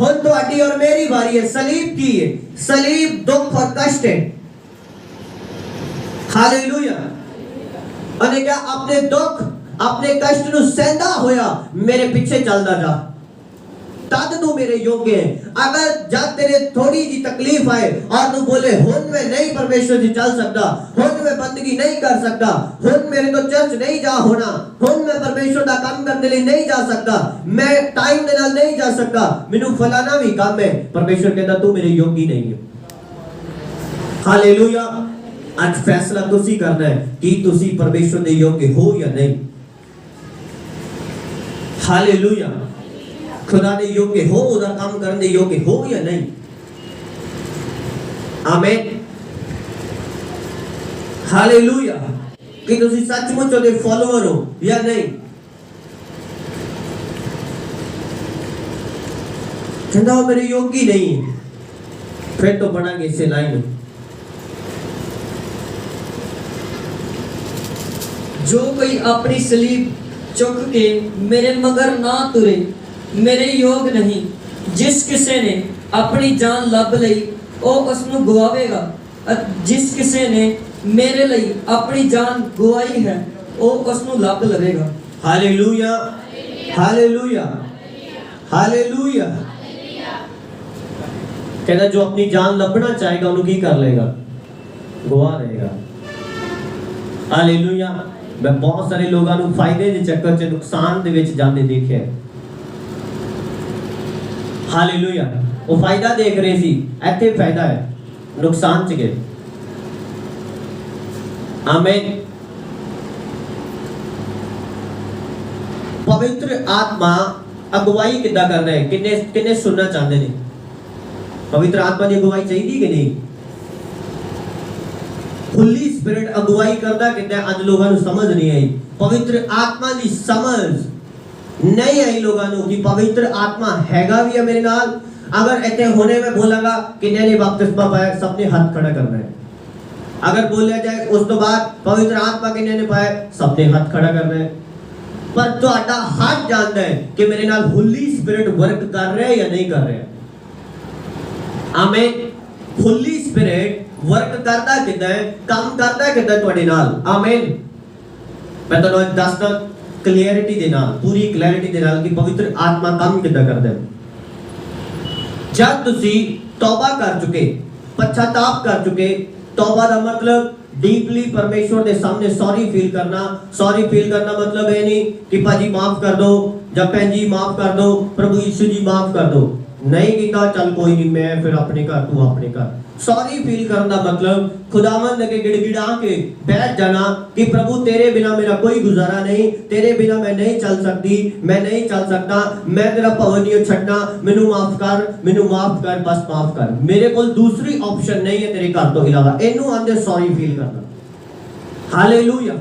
हुन तुहाडी और मेरी बारी है। सलीब की है, सलीब दुख और कष्ट है। हालेलुया। अने क्या अपने दुख अपने कष्ट नु सहंदा होया मेरे पीछे चलदा जा, तद तू मेरे योग्य है। अगर जब तेरे थोड़ी जी तकलीफ आए और तू बोले हुन मैं नहीं परमेश्वर जी चल सकता, हुन मैं बंदगी नहीं कर सकता, हुन मेरे तो चर्च नहीं जा होना, हुन मैं परमेश्वर दा काम करने लिए नहीं जा सकता, मैं टाइम दे नाल नहीं जा सकता, मेनू फलाना भी काम है, परमेश्वर कहता तू मेरे योग्य नहीं है। हालेलुया। आज फैसला तुसी करना है कि तुसी परमेश्वर दे योग्य हो या नहीं। हालेलुया। खुदा दे योग्य हो, उदा काम करने दे योग्य हो या नहीं। आमीन। हालेलुया। कि तुसी सचमुच उहदे फॉलोअर हो या नहीं। कहंदा वो मेरे योग्य नहीं है, फिर तो पढ़ांगे इसे लाइन। जो कोई अपनी सलीब चुक के मेरे मगर ना तुरे मेरे योग नहीं। जिस किसी ने अपनी जान लभ लई ओ उसनु गवावेगा, जिस किसी ने मेरे लिए अपनी जान गवाई है ओ उसनु लभ लवेगा। Hallelujah, hallelujah, hallelujah. कहता जो अपनी जान लभना चाहेगा उन्हें की कर लेगा, गवा देगा। हालेलुया। मैं बहुत सारे लोगों को फायदे के चक्कर च नुकसान दे विच जाते देखे। हालेलुया। वो फायदा देख रहे सी, इत्थे फायदा है, नुकसान च गए। आमीन। पवित्र आत्मा अगुवाई किद्दां करना है, किन्ने किन्ने सुनना चाहते हैं? पवित्र आत्मा की अगुवाई चाहिए कि नहीं? होली स्पिरिट अगुवाई करता किद्दां अज लोगों को समझ नहीं आई। पवित्र आत्मा की समझ नहीं आई लोगों को कि पवित्र आत्मा हैगा भी है मेरे नाल। अगर इतने होने में बोलागा किन्ने ने बपतिस्मा पाया, सबने हाथ खड़ा करना है। अगर बोला जाए उस तो बाद पवित्र आत्मा किन्ने ने पाया, सबने हाथ खड़ा करना है। पर तुहाडा हाथ जानता है कि मेरे नाल होली स्पिरिट वर्क कर रहा है या नहीं कर रहा है। आमीन। होली स्पिरिट वर्क करता किद्दां है, काम करता किद्दां तुहाडे नाल। आमीन। मैं तुहानू दसदा क्लैरिटी दे नाल, पूरी क्लैरिटी दे नाल कि पवित्र आत्मा काम किद्दां करदा है। जब तुसी तौबा कर चुके, पश्चाताप कर चुके, तौबा का मतलब डीपली परमेश्वर के सामने सॉरी फील करना। सॉरी फील करना मतलब ये नहीं कि भाजी माफ कर दो या भैन जी माफ कर दो, प्रभु यीशु जी माफ कर दो। नहीं कीता चल कोई नहीं, मैं फिर अपने घर, तू अपने घर। सॉरी फील करना मतलब खुदावंद के गिड़गिड़ा के बैठ जाना कि प्रभु तेरे बिना मेरा कोई गुजारा नहीं, तेरे बिना मैं नहीं चल सकती, मैं नहीं चल सकता, मैं तेरा भवन नहीं छड़ना, मैनू माफ कर, बस माफ कर, मेरे को दूसरी ऑप्शन नहीं है तेरे घर तो इलावा। इनू आंदे सॉरी फील करना। हालेलुया।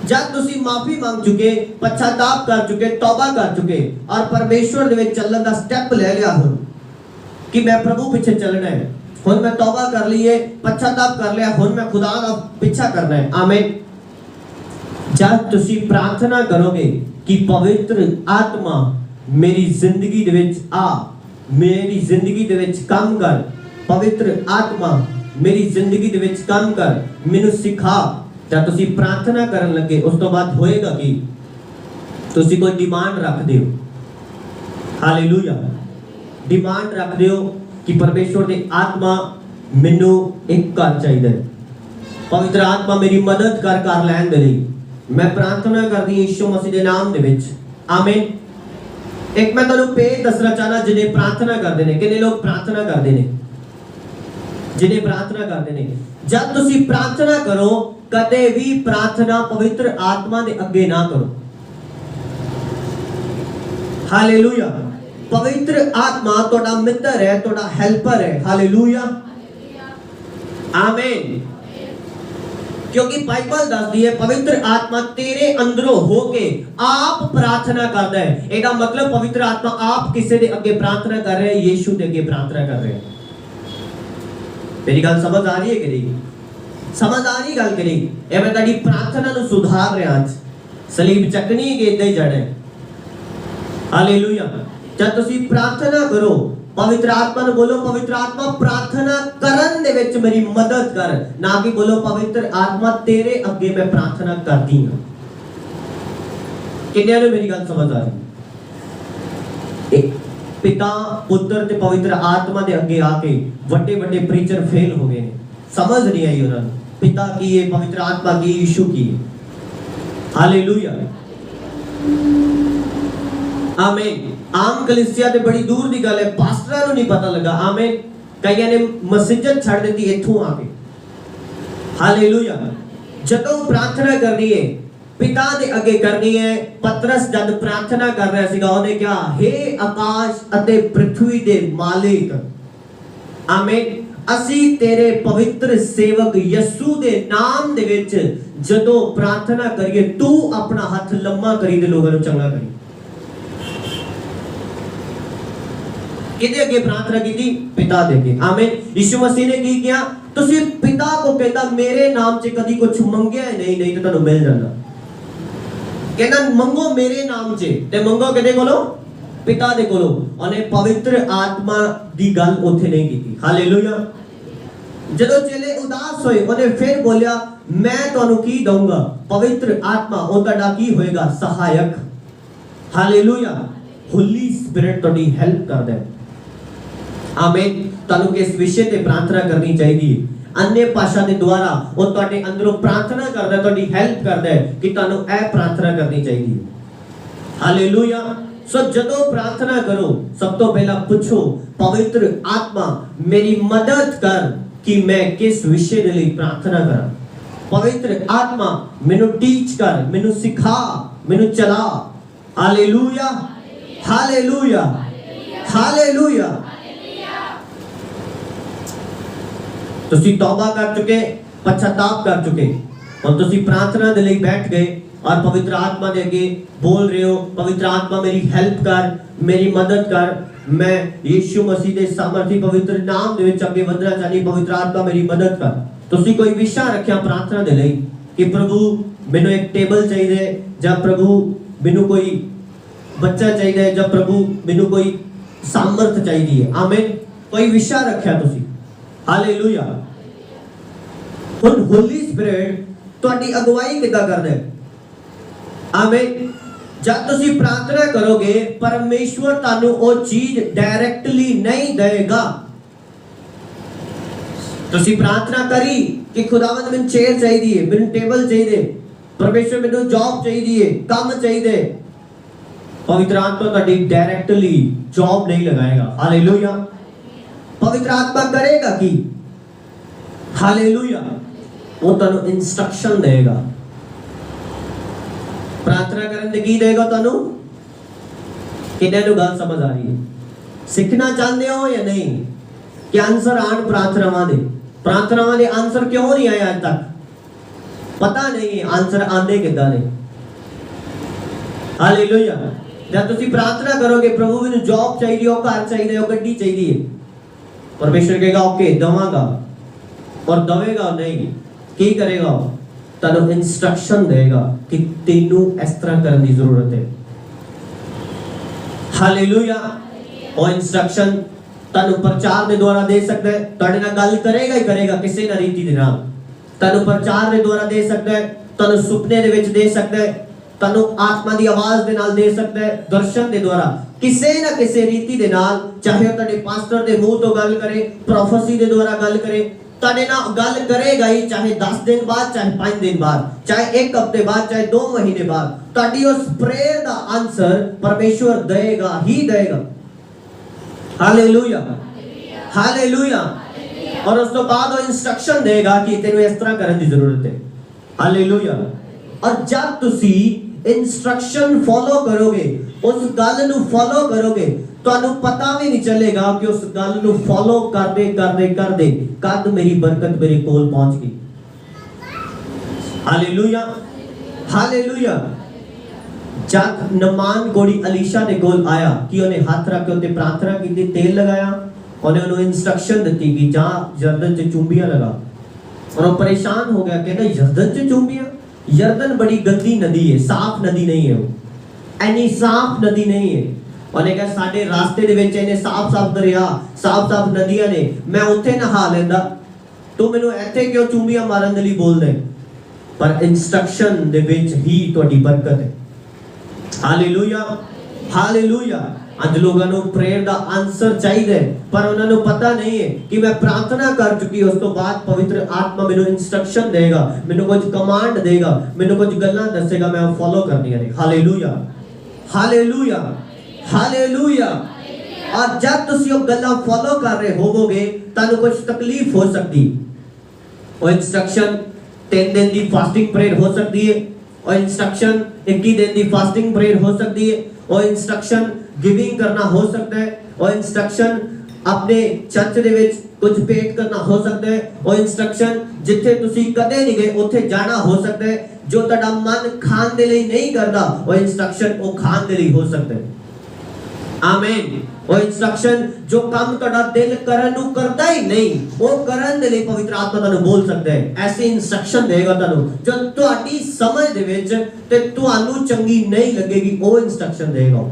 जब तुसी माफी मांग चुके, पश्चाताप कर चुके, तौबा कर चुके और परमेश्वर दे विच चलण दा स्टेप ले लिया हो कि मैं प्रभु पीछे चलना है, हुन मैं तौबा कर ली है, पश्चाताप कर लिया, हुन मैं खुदा दा पीछा करना है। आमीन। जब तुसी प्रार्थना करोगे कि पवित्र आत्मा मेरी जिंदगी दे विच आ, मेरी जिंदगी दे विच काम कर, पवित्र आत्मा मेरी जिंदगी दे विच काम कर, मैनू सिखा। जब तुसी प्रार्थना करन लगे उस तो बाद होएगा कि तुसी कोई डिमांड रख दियो। हालेलुया। डिमांड रख दियो कि परमेश्वर की आत्मा मैनू एक घर चाहिए, पवित्र आत्मा मेरी मदद कर लैन दे लई मैं प्रार्थना कर दी यीशु मसीह के नाम दे विच। आमीन। एक मैं तुहानू पेज दसना चाहना जिन्हें प्रार्थना करते हैं। कितने लोग प्रार्थना करते हैं? जिन्हें प्रार्थना करते हैं। जब तुसी प्रार्थना करो कदे भी प्रार्थना पवित्र आत्मा दे अगे ना करो। हालेलुया। पवित्र आत्मा तोड़ा मित्र है, तोड़ा हेल्पर है। हालेलुया। आमीन। क्योंकि बाइबल दसदी है पवित्र आत्मा तेरे अंदरों होके आप प्रार्थना करता है। एदा मतलब पवित्र आत्मा आप किसी दे अगे प्रार्थना कर रहे हैं, यीशु दे अगे प्रार्थना कर रहे हैं। मेरी गल समझ आ रही है कि नहीं? समझ आ रही गल कि नहीं? ए मैं ताड़ी प्रार्थना नु सुधार रहा आज। सलीब चकनी के इदां ही जाना है। हालेलुया। जब तुसी प्रार्थना करो, पवित्र आत्मा ने बोलो, पवित्र आत्मा प्रार्थना करन दे विच मेरी मदद कर, ना कि बोलो पवित्र आत्मा तेरे अगे मैं प्रार्थना करती हूं। किन्ने ने मेरी गल समझ आ रही? पिता पुत्र ते पवित्र आत्मा दे अगे आके वड्डे वड्डे प्रीचर फेल हो गए ने, समझ नहीं आई उन्होंने पिता की है, पवित्र आत्मा की, यीशु की। हालेलुया, आमीन। आम कलीसिया ते बड़ी दूर दी गल है, पास्टरां नूं नहीं पता लगा। आमीन। कईयां ने मस्जिद छड़ दी इत्थों आके। हालेलुया। जदों प्रार्थना करनी है पिता दे अगे करनी है। पतरस जद प्रार्थना कर रहा सीगा, ओने क्या, हे आकाश अते पृथ्वी दे मालिक, आमीन, असी तेरे पवित्र सेवक यसू दे नाम दे विच जदों प्रार्थना करिए, तू अपना हाथ लम्मा करी दे लोगों नूं चंगा करी। किदे अगे प्रार्थना की थी? पिता दे अगे। आमीन। यीशु मसीह ने की किया? तुसी पिता को कहता मेरे नाम च कदी कुछ मंगया नहीं, नहीं तो तुहानू मिल जांदा। कहना मंगो मेरे नाम च, ते मंगो किदे कोलों? पिता दे कोलों। ओने पवित्र आत्मा दी गल ओथे नहीं की। हालेलुया। जदों चेले उदास होए, ओने फिर बोलिया मैं तुहानू की दूंगा? पवित्र आत्मा, ओ तुहाडा की होएगा? सहायक। हालेलुया। होली स्पिरिट तुहाडी हेल्प करदा है। आमीन। तुहानू किस विषय ते प्रार्थना करनी चाहिए? अन्य भाषा के द्वारा वो तुहाडे अंदरों प्रार्थना करदा है, तुहाडी हेल्प करदा है कि तुहानू ए प्रार्थना करनी चाहिए। हालेलुया। सो जदों प्रार्थना करो, सब तो पहला पूछो पवित्र आत्मा मेरी मदद कर कि मैं किस विषय के लिए प्रार्थना करा। पवित्र आत्मा मैनू टीच कर, मैनू सिखा, मैनू चला। Hallelujah, hallelujah, hallelujah. तुसी तौबा कर चुके, पश्चाताप कर चुके और तुसी प्रार्थना दे लई बैठ गए और पवित्र आत्मा दे अगे बोल रहे हो, पवित्र आत्मा मेरी हेल्प कर, मेरी मदद कर, मैं यीशु मसीह दे सामर्थी पवित्र नाम दे विच अगे वधना चाहनी, पवित्र आत्मा मेरी मदद कर। तुसी कोई विषय रखिया प्रार्थना दे लई कि प्रभु मैनू एक टेबल चाहिए, जब प्रभु मैनू कोई बच्चा चाहिए, जब प्रभु मैनू कोई सामर्थ चाहिए। आमीन। कोई विषय रखिया तुसी। हालेलुया। हुण होली स्पिरिट तुहाडी अगुवाई किदां करदा है? आमीन। जब तुसी प्रार्थना करोगे, परमेश्वर तानू वो चीज डायरेक्टली नहीं देगा। तुसी प्रार्थना करी कि खुदावंद मैनू चेयर चाहिए, मैनू टेबल चाहिए, परमेश्वर मैनू जॉब चाहिए, काम चाहिए। पवित्र आत्मा तुहाडी डायरेक्टली जॉब नहीं लगाएगा। हालेलुया। पवित्र आत्मा करेगा कि? हालेलुया। वो तुहानू इंस्ट्रक्शन देगा। प्रार्थना करने दे की देगा तुहानू? किन्ने नू गल समझ आ रही है? सीखना चाहते हो या नहीं कि आंसर आन प्रार्थनावां दे? प्रार्थनावां दे आंसर क्यों नहीं आए आज तक? पता नहीं है आंसर आंदे किदां ने। हालेलुया। जब तुसी प्रार्थना करोगे प्रभु मैनू जॉब चाहिए, हो घर चाहिए, हो गड्डी चाहिए, परमेश्वर कहेगा ओके दवांगा, और दवेगा नहीं, की करेगा? तुहानू इंस्ट्रक्शन देगा कि तेनू इस तरह करने की जरूरत है। हालेलुया। और इंस्ट्रक्शन तुहानू प्रचार के द्वारा दे सकता है, तुहाडे नाल गल करेगा ही करेगा, किसी ना रीति दे नाल। तुहानू प्रचार के द्वारा दे सकता है, तुहानू सुपने दे विच दे सकता है, तुहानू आत्मा दी आवाज दे नाल दे सकता है, दर्शन के द्वारा किसी ना किसी रीति दे नाल, चाहे तुहाडे पास्टर दे मुंह तो गल करे, प्रोफेसी के द्वारा गल करे, तुहाडे नाल गल करेगा ही, चाहे 10 दिन बाद, चाहे 5 दिन बाद, चाहे 1 हफ्ते बाद, चाहे 2 महीने बाद। तुहाडी उस प्रेयर दा आंसर परमेश्वर देगा ही देगा। Hallelujah, hallelujah. और उस तो बाद वो इंस्ट्रक्शन देगा कि तेनू इस तरह करने की जरूरत है। हालेलुया। और जब तुसी इंस्ट्रक्शन फॉलो करोगे, उस गल नू फॉलो करोगे, तुहानू पता भी नहीं चलेगा कि उस गल नू फॉलो करदे करदे करदे कद मेरी बरकत मेरे कोल पहुंच गई। Hallelujah, hallelujah. जब नमान कोड़ी अलीशा दे कोल आया कि उन्हें हाथ रख के उत्ते प्रार्थना की, तेल लगाया, उन्हें उन्हें इंस्ट्रक्शन दी कि जा यरदन च चुंबियां लगा, और वो परेशान हो गया, कहता यरदन च चुंबियां? यरदन बड़ी गंदी नदी है, साफ नदी नहीं है, वो ऐनी साफ नदी नहीं है। ਉਹਨੇ ਕਿਹਾ ਸਾਡੇ ਰਾਸਤੇ ਦੇ ਵਿੱਚ ਇਹਨੇ ਸਾਫ਼-ਸਾਫ਼ ਦਰਿਆ, ਸਾਫ਼-ਸਾਫ਼ ਨਦੀਆਂ ਨੇ, ਮੈਂ ਉੱਥੇ ਨਹਾ ਲੈਂਦਾ, ਤੂੰ ਮੈਨੂੰ ਇੱਥੇ ਕਿਉਂ ਚੂੰਬੀਆਂ ਮਾਰਨ ਦੇ ਲਈ ਬੋਲਦਾ? ਪਰ ਇੰਸਟਰਕਸ਼ਨ ਦੇ ਵਿੱਚ ਹੀ ਤੁਹਾਡੀ ਬਰਕਤ ਹੈ। Hallelujah, hallelujah. ਅੱਜ ਲੋਕਾਂ ਨੂੰ ਪ੍ਰੇਅਰ ਦਾ ਆਨਸਰ ਚਾਹੀਦਾ ਹੈ, ਪਰ ਉਹਨਾਂ ਨੂੰ ਪਤਾ ਨਹੀਂ ਹੈ ਕਿ ਮੈਂ ਪ੍ਰਾਰਥਨਾ ਕਰ ਚੁੱਕੀ, ਉਸ ਤੋਂ ਬਾਅਦ ਪਵਿੱਤਰ ਆਤਮਾ ਮੈਨੂੰ ਇੰਸਟਰਕਸ਼ਨ ਦੇਗਾ, ਮੈਨੂੰ ਕੁਝ ਕਮਾਂਡ ਦੇਗਾ, ਮੈਨੂੰ ਕੁਝ ਗੱਲਾਂ ਦੱਸੇਗਾ, ਮੈਂ ਉਹ ਫੋਲੋ ਕਰਨੀਆਂ ਨੇ। Hallelujah, hallelujah, hallelujah. ਔਰ ਜਦ ਤੁਸੀਂ ਉਹ ਗੱਲਾਂ ਫੋਲੋ ਕਰ ਰਹੇ ਹੋਵੋਗੇ, ਤੁਹਾਨੂੰ ਕੁਝ ਤਕਲੀਫ ਹੋ ਸਕਦੀ। ਉਹ ਇੰਸਟਰਕਸ਼ਨ 3 ਦਿਨ ਦੀ ਫਾਸਟਿੰਗ ਪ੍ਰੇਅਰ ਹੋ ਸਕਦੀ ਹੈ, ਉਹ ਇੰਸਟਰਕਸ਼ਨ 21 दिन ਦੀ ਫਾਸਟਿੰਗ ਪ੍ਰੇਅਰ ਹੋ ਸਕਦੀ ਹੈ, ਉਹ ਇੰਸਟਰਕਸ਼ਨ गिविंग करना हो सकता है, और इंस्ट्रक्शन अपने चर्च ਦੇ ਵਿੱਚ ਕੁਝ ਪੇਟ ਕਰਨਾ ਹੋ ਸਕਦਾ ਹੈ, ਉਹ ਇੰਸਟਰਕਸ਼ਨ ਜਿੱਥੇ ਤੁਸੀਂ ਕਦੇ ਨਹੀਂ ਗਏ ਉੱਥੇ ਜਾਣਾ ਹੋ ਸਕਦਾ ਹੈ, ਜੋ ਤੁਹਾਡਾ ਮਨ ਖਾਣ ਦੇ ਲਈ ਨਹੀਂ ਕਰਦਾ ਉਹ ਇੰਸਟਰਕਸ਼ਨ ਉਹ ਖਾਣ ਦੇ ਲਈ ਹੋ ਸਕਦਾ ਹੈ। ਆਮੀਨ। ਉਹ ਇੰਸਟਰਕਸ਼ਨ ਜੋ ਕੰਮ ਤੁਹਾਡਾ ਦਿਲ ਕਰਨ ਨੂੰ ਕਰਦਾ ਹੀ ਨਹੀਂ, ਉਹ ਕਰਨ ਦੇ ਲਈ ਪਵਿੱਤਰ ਆਤਮਾ ਤੁਹਾਨੂੰ ਬੋਲ ਸਕਦਾ ਹੈ। ਐਸੀ ਇੰਸਟਰਕਸ਼ਨ ਦੇਗਾ ਤੁਹਾਨੂੰ ਜੋ ਤੁਹਾਡੀ ਸਮਝ ਦੇ ਵਿੱਚ ਤੇ ਤੁਹਾਨੂੰ ਚੰਗੀ ਨਹੀਂ ਲੱਗੇਗੀ, ਉਹ ਇੰਸਟਰਕਸ਼ਨ ਦੇਗਾ।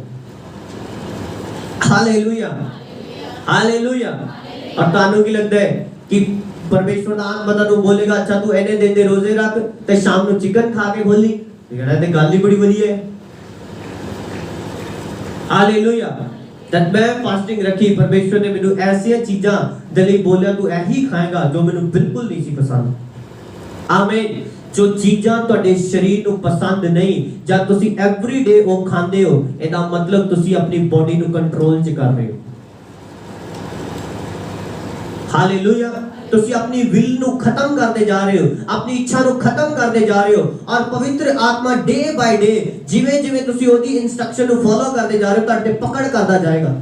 Hallelujah, hallelujah. और तानू की लगता है कि परमेश्वर दा आत्मा तानू बोलेगा, अच्छा तू एने दिन दे रोजे रख ते शाम नु चिकन खा के बोली, कहना ते गल ही बड़ी बढ़िया है। हालेलुया। जब मैं फास्टिंग रखी, परमेश्वर ने मेनू ऐसी चीजां दे लई बोलिया, तू यही खाएगा जो मेनू बिल्कुल नहीं सी पसंद। आमीन। जो चीज़ां तुहाडे शरीर ਨੂੰ ਪਸੰਦ ਨਹੀਂ, ਜਦ ਤੁਸੀਂ ਐਵਰੀ ਡੇ ਉਹ ਖਾਂਦੇ ਹੋ, ਇਹਦਾ ਮਤਲਬ ਤੁਸੀਂ ਆਪਣੀ ਬੋਡੀ ਨੂੰ ਕੰਟਰੋਲ 'ਚ ਕਰ ਰਹੇ ਹੋ। ਹਾਲੇਲੂਇਆ। ਤੁਸੀਂ ਆਪਣੀ ਵਿਲ ਨੂੰ ਖਤਮ ਕਰਦੇ ਜਾ ਰਹੇ ਹੋ, ਆਪਣੀ ਇੱਛਾ ਨੂੰ ਖਤਮ ਕਰਦੇ ਜਾ ਰਹੇ ਹੋ, ਔਰ ਪਵਿੱਤਰ ਆਤਮਾ ਡੇ ਬਾਈ ਡੇ ਜਿਵੇਂ ਜਿਵੇਂ ਤੁਸੀਂ ਉਹਦੀ ਇਨਸਟਰਕਸ਼ਨ ਨੂੰ ਫੋਲੋ ਕਰਦੇ ਜਾ ਰਹੇ ਹੋ, ਤੁਹਾਡੇ ਪਕੜ ਕਰਦਾ ਜਾਏਗਾ।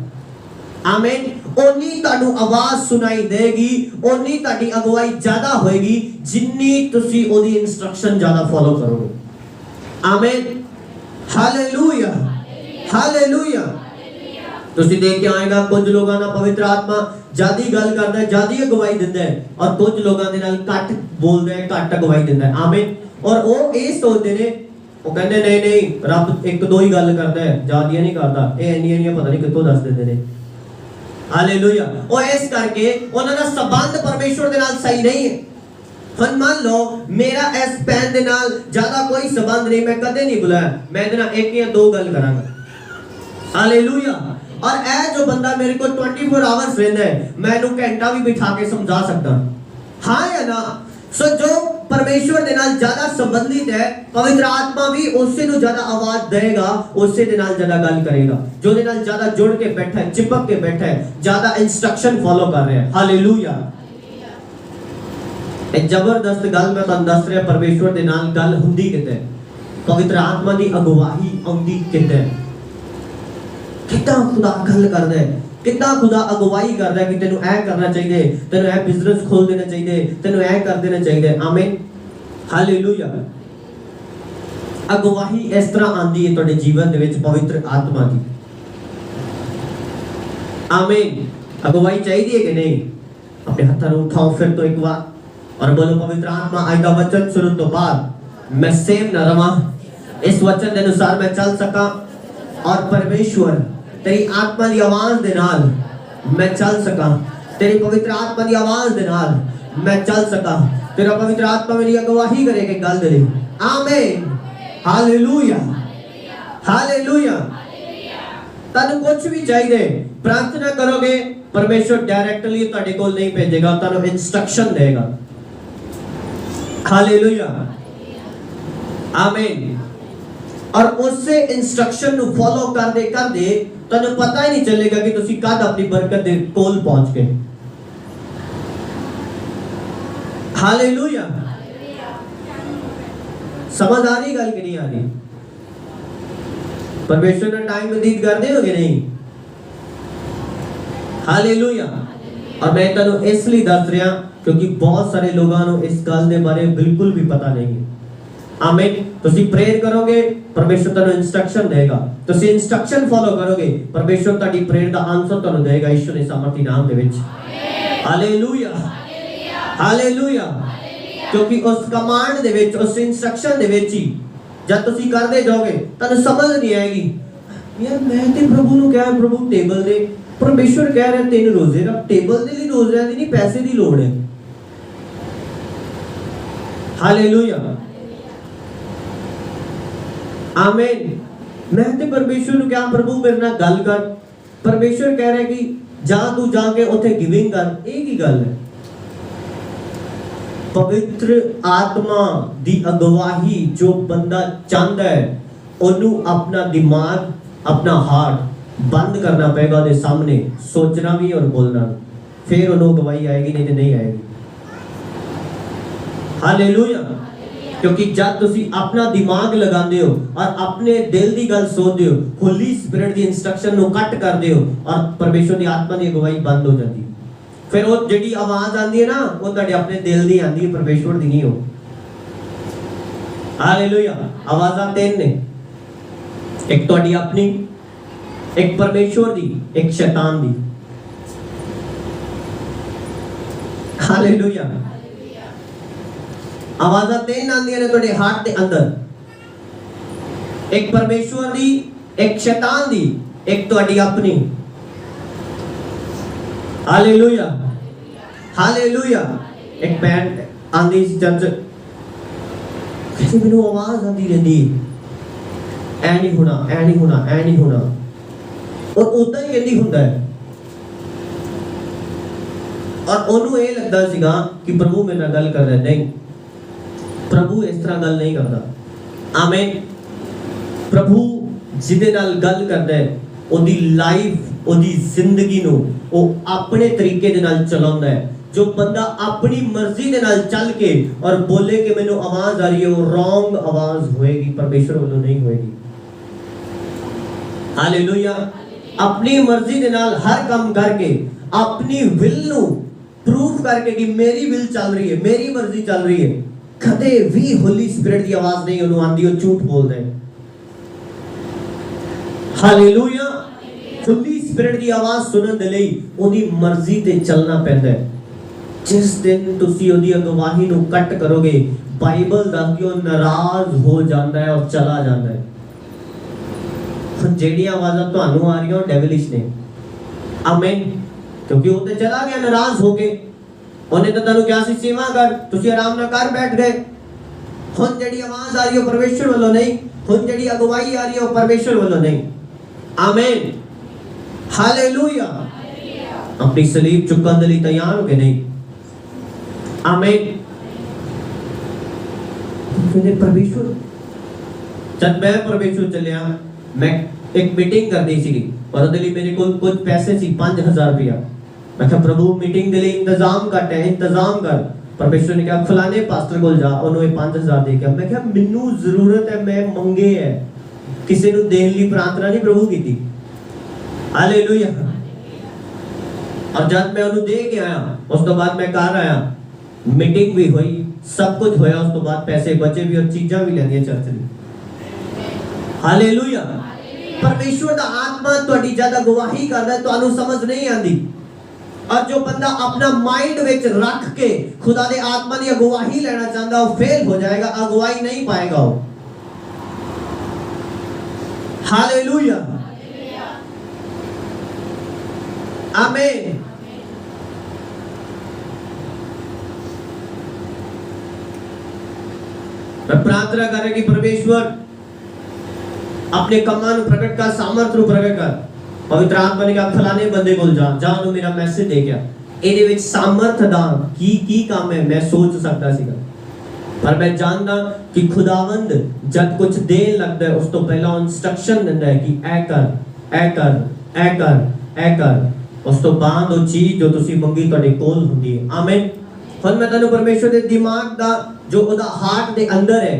आमीन। ओनी तानू आवाज सुनाई देगी, ओनी ताड़ी अगुवाई ज्यादा होएगी जिन्नी तुसी ओदी इंस्ट्रक्शन ज्यादा फॉलो करोगे। आमीन। Hallelujah, hallelujah. तुसी देख के आएगा कुछ लोगों ना पवित्र आत्मा ज्यादा गल करदा है, ज्यादा अगुवाई दिंदा है, और कुछ लोगों दे नाल घट बोलदा है, घट अगुवाई दिंदा है। आमीन। और वो ये सोचते ने, वो कहंदे नहीं नहीं रब एक दो ही गल करदा है, ज्यादा नहीं करदा, ये इन्नियां पता नहीं कित्थों दस दिंदे ने। हालेलुया। और इस करके उन्होंने संबंध परमेश्वर दे नाल सही नहीं है। हुण मान लो मेरा इस पैन दे नाल ज्यादा कोई संबंध नहीं, मैं कदे नहीं बुलाया, मैं इहदे नाल एक या दो गल करांगा। हालेलुया। और ए जो बंदा मेरे को 24 आवर्स रहंदा है, मैं इहनू घंटा भी बिठा के समझा सकदा, हां या ना। सो जो परमेश्वर दे नाल ज्यादा संबंधित है, पवित्र आत्मा भी उससे नु ज्यादा आवाज देगा, उससे दे नाल ज्यादा गल करेगा, जो दे नाल ज्यादा जुड़ के बैठा है, चिपक के बैठा है, ज्यादा इंस्ट्रक्शन फॉलो कर रहे हैं। हालेलुया। एक जबरदस्त गल मैं तुहानू दस रहा, परमेश्वर दे नाल गल हुंदी किते, पवित्र आत्मा दी अगुवाही आउंदी किते, कितना खुदा गल करदा है, कितना खुदा अगुवाई करदा है कि तेनू ऐ करना चाहिए, तेनू ऐ बिजनेस खोल देना चाहिए, तेनू ऐ कर देना चाहिए। आमीन। हालेलुया। अगुवाही इस तरह आंदी है तुहाडे जीवन दे विच पवित्र आत्मा की। आमीन। अगुवाई चाहिए है कि नहीं? अपने हाथों को उठाओ फिर तो एक बार और बोलो, पवित्र आत्मा आज का वचन सुनने तो बाद मैं सेम न रहा, इस वचन के अनुसार मैं चल सका, और परमेश्वर तेरी आत्मा की आवाज दे नाल मैं चल सका, तेरी पवित्र आत्मा की आवाज दे नाल मैं चल सका, तेरा पवित्र आत्मा मेरी अगुवाही करे के गल दे। आमीन। Hallelujah, hallelujah. तनु कुछ भी चाहिए प्रार्थना करोगे, परमेश्वर डायरेक्टली तुहाडे कोल नहीं भेजेगा, तनु इंस्ट्रक्शन देगा। हालेलुया। आमीन। और उससे इंस्ट्रक्शन नु फॉलो करदे करदे तन्नू पता ही नहीं चलेगा कि तुसी कद अपनी बरकत दे कोल पहुंच गए। हालेलुया। समझ आ रही गल कि नहीं आ रही? परमेश्वर ने टाइम व्यतीत करदे हो कि नहीं? हालेलुया। और मैं तन्नू इसलिए दस रहा क्योंकि बहुत सारे लोगों को इस गल दे बारे बिल्कुल भी पता नहीं है। आमीन। तुसी प्रेयर करोगे, परमेश्वर तुहानू इंस्ट्रक्शन देगा, तुसी इंस्ट्रक्शन फॉलो करोगे, परमेश्वर तुहाडी प्रेयर दा आंसर तुहानू देगा यीशु दे सामर्थी नाम दे विच। Hallelujah, hallelujah. क्योंकि उस कमांड दे विच, उस इंस्ट्रक्शन दे विच ही जब तुसी करदे जाओगे तुहानू समझ नहीं आएगी, यार मैं ते प्रभु ਨੂੰ ਕਿਹਾ ਪ੍ਰਭੂ ਟੇਬਲ ਦੇ, ਪਰਮੇਸ਼ਵਰ ਕਹਿ ਰਿਹਾ 3 ਰੋਜ਼ੇ ਰੱਖ। ਟੇਬਲ ਦੇ ਲਈ ਰੋਜ਼ਿਆਂ ਦੀ ਨਹੀਂ, ਪੈਸੇ ਦੀ ਲੋੜ ਹੈ। ਹਾਲੇਲੂਇਆ, ਆਮੀਨ। ਮੈਂ ਤੇ ਪਰਮੇਸ਼ਵਰ ਨੂੰ ਕਿਹਾ ਪ੍ਰਭੂ ਮੇਰੇ ਨਾਲ ਗੱਲ ਕਰ। ਪਰਮੇਸ਼ਵਰ ਕਹਿ ਰਿਹਾ ਕਿ ਜਾ ਤੂੰ ਜਾ ਕੇ ਉੱਥੇ ਗਿਵਿੰਗ ਕਰ। ਇਹ ਕੀ ਗੱਲ ਹੈ? ਪਵਿੱਤਰ ਆਤਮਾ ਦੀ ਅਗਵਾਈ ਜੋ ਬੰਦਾ ਚਾਹੁੰਦਾ ਹੈ, ਉਹਨੂੰ ਆਪਣਾ ਦਿਮਾਗ, ਆਪਣਾ ਹਾਰਟ ਬੰਦ ਕਰਨਾ ਪਏਗਾ ਉਹਦੇ ਸਾਹਮਣੇ, ਸੋਚਣਾ ਵੀ ਔਰ ਬੋਲਣਾ, ਫਿਰ ਉਹਨੂੰ ਅਗਵਾਈ ਆਏਗੀ, ਨਹੀਂ ਤੇ ਨਹੀਂ ਆਏਗੀ। ਹਾਲੇਲੂਇਆ। क्योंकि जब तुसी अपना दिमाग लगाते हो और अपने दिल की गल सोचते हो, होली स्पिरिट की इंस्ट्रक्शन नु कट करते हो और परमेश्वर की आत्मा की अगवाई बंद हो जाती है। फिर वो जिहड़ी आवाज आती है ना, वो तुहाडे अपने दिल की आती है, परमेश्वर की नहीं हो। हालेलुया। आवाज़ां 3 ने, एक तुहाडी अपनी, एक परमेश्वर की, एक शैतान की। हालेलुया। आवाज़ां 3 आंदियां ने तुहाडे हार्ट दे अंदर, एक परमेश्वर दी, एक शैतान दी, एक तुहाडी अपनी। Hallelujah, hallelujah. एक भैन आंदी चर्च, कहती मैनू आवाज़ आंदी रहंदी ऐ नहीं होना, ऐ नहीं होना, ऐ नहीं होना, और उदां ही कहंदी हुंदा है। और ओनू ये लगदा सीगा कि प्रभु मेरे नाल गल कर रहा है। नहीं, प्रभु इस तरह गल नहीं करता। आमीन। प्रभु जिहदे नाल गल करदा है, ओदी लाइफ, ओदी जिंदगी नू ओ अपने तरीके दे नाल चलाउंदा है। जो बंदा अपनी मर्जी दे नाल चल के और बोले कि मैनू आवाज आ रही है, वो रॉन्ग आवाज होएगी, परमेश्वर वालों नहीं होएगी। हालेलुया। अपनी मर्जी दे नाल हर काम करके अपनी विल नू प्रूव करके कि मेरी विल चल रही है, मेरी मर्जी चल रही है, कदे भी होली स्पिरिट की आवाज नहीं उन्होंने आंदी, वो झूठ बोलते हैं। हालेलुया। होली स्पिरिट की आवाज सुनने दे लई ओदी मर्जी ते चलना पैंदा है। जिस दिन तुसी ओदी अगवाही नू कट करोगे, बाइबल दसदी ओ नाराज हो जाता है और चला जाता है। जेड़ी आवाज़ां तुहानू आ रही हैं डेविलिश ने। आमीन। क्योंकि वो तो चला गया नाराज हो गए, उन्हें तो तुहानू क्या सी सेवा कर, तुसी आराम नाल कर बैठ गए। हुण जेड़ी आवाज आ रही है परमेश्वर वालों नहीं, हुण जेड़ी अगवाई आ रही है वो परमेश्वर वालों नहीं। आमीन। हालेलुया। अपनी सलीब चुकन दे लई तैयार हो गए नहीं। आमीन। फिर परमेश्वर, जब मैं परमेश्वर चलिया, मैं एक मीटिंग करनी सी और उहदे लई मेरे कोल कुछ पैसे सी 5000 रुपया। मैं कहा प्रभु मीटिंग के लिए इंतजाम करते हैं, इंतजाम कर। परमेश्वर ने कहा फलाने पास्टर को जा, उन्होंने 5000 दे के। मैं कहा मैनू जरूरत है, मैं मंगे है, किसी को देने लिए प्रार्थना नहीं प्रभु की थी। हालेलुया। और जब मैं उन्होंने दे के आया, उस तो बाद मैं घर आया, मीटिंग भी हुई, सब कुछ होया, उस तो बाद पैसे बचे भी और चीज़ां भी लेंदियां चर्च दी। हालेलुया। परमेश्वर दा आत्मा तुहाडी ज्यादा गवाही करदा है, तुहानू समझ नहीं आंदी। और जो बंदा अपना माइंड विच रख के खुदा दे आत्मा दी अगवाही लेना चाहता, वो फेल हो जाएगा, अगवाई नहीं पाएगा वो। हालेलुया। आमीन। मैं प्रार्थना कर रहा कि परमेश्वर अपने कमां नू प्रकट कर, सामर्थ नू प्रकट कर। पवित्र आत्मा ने कहा फलाने बंदे को जा नु मेरा मैसेज दे गया। ਇਹਦੇ ਵਿੱਚ ਸਾਮਰਥ ਦਾ ਕੀ ਕੰਮ ਹੈ ਮੈਂ ਸੋਚ ਸਕਦਾ ਸੀਗਾ, ਪਰ ਮੈਂ ਜਾਣਦਾ ਕਿ ਖੁਦਾਵੰਦ ਜਦ ਕੁਝ ਦੇਣ ਲੱਗਦਾ ਹੈ, ਉਸ ਤੋਂ ਪਹਿਲਾਂ ਇਨਸਟਰਕਸ਼ਨ ਦਿੰਦਾ ਹੈ ਕਿ ਇਹ ਕਰ, ਇਹ ਕਰ, ਇਹ ਕਰ, ਇਹ ਕਰ। ਉਸ ਤੋਂ ਬਾਅਦ ਉਹ ਚੀਜ਼ ਜੋ ਤੁਸੀਂ ਮੰਗੀ ਤੁਹਾਡੇ ਕੋਲ ਹੁੰਦੀ ਹੈ। ਆਮੀਨ। ਹੁਣ ਮੈਂ ਤੁਹਾਨੂੰ ਪਰਮੇਸ਼ਵਰ ਦੇ ਦਿਮਾਗ ਦਾ ਜੋ ਉਹਦਾ ਹਾਰਟ ਦੇ ਅੰਦਰ ਹੈ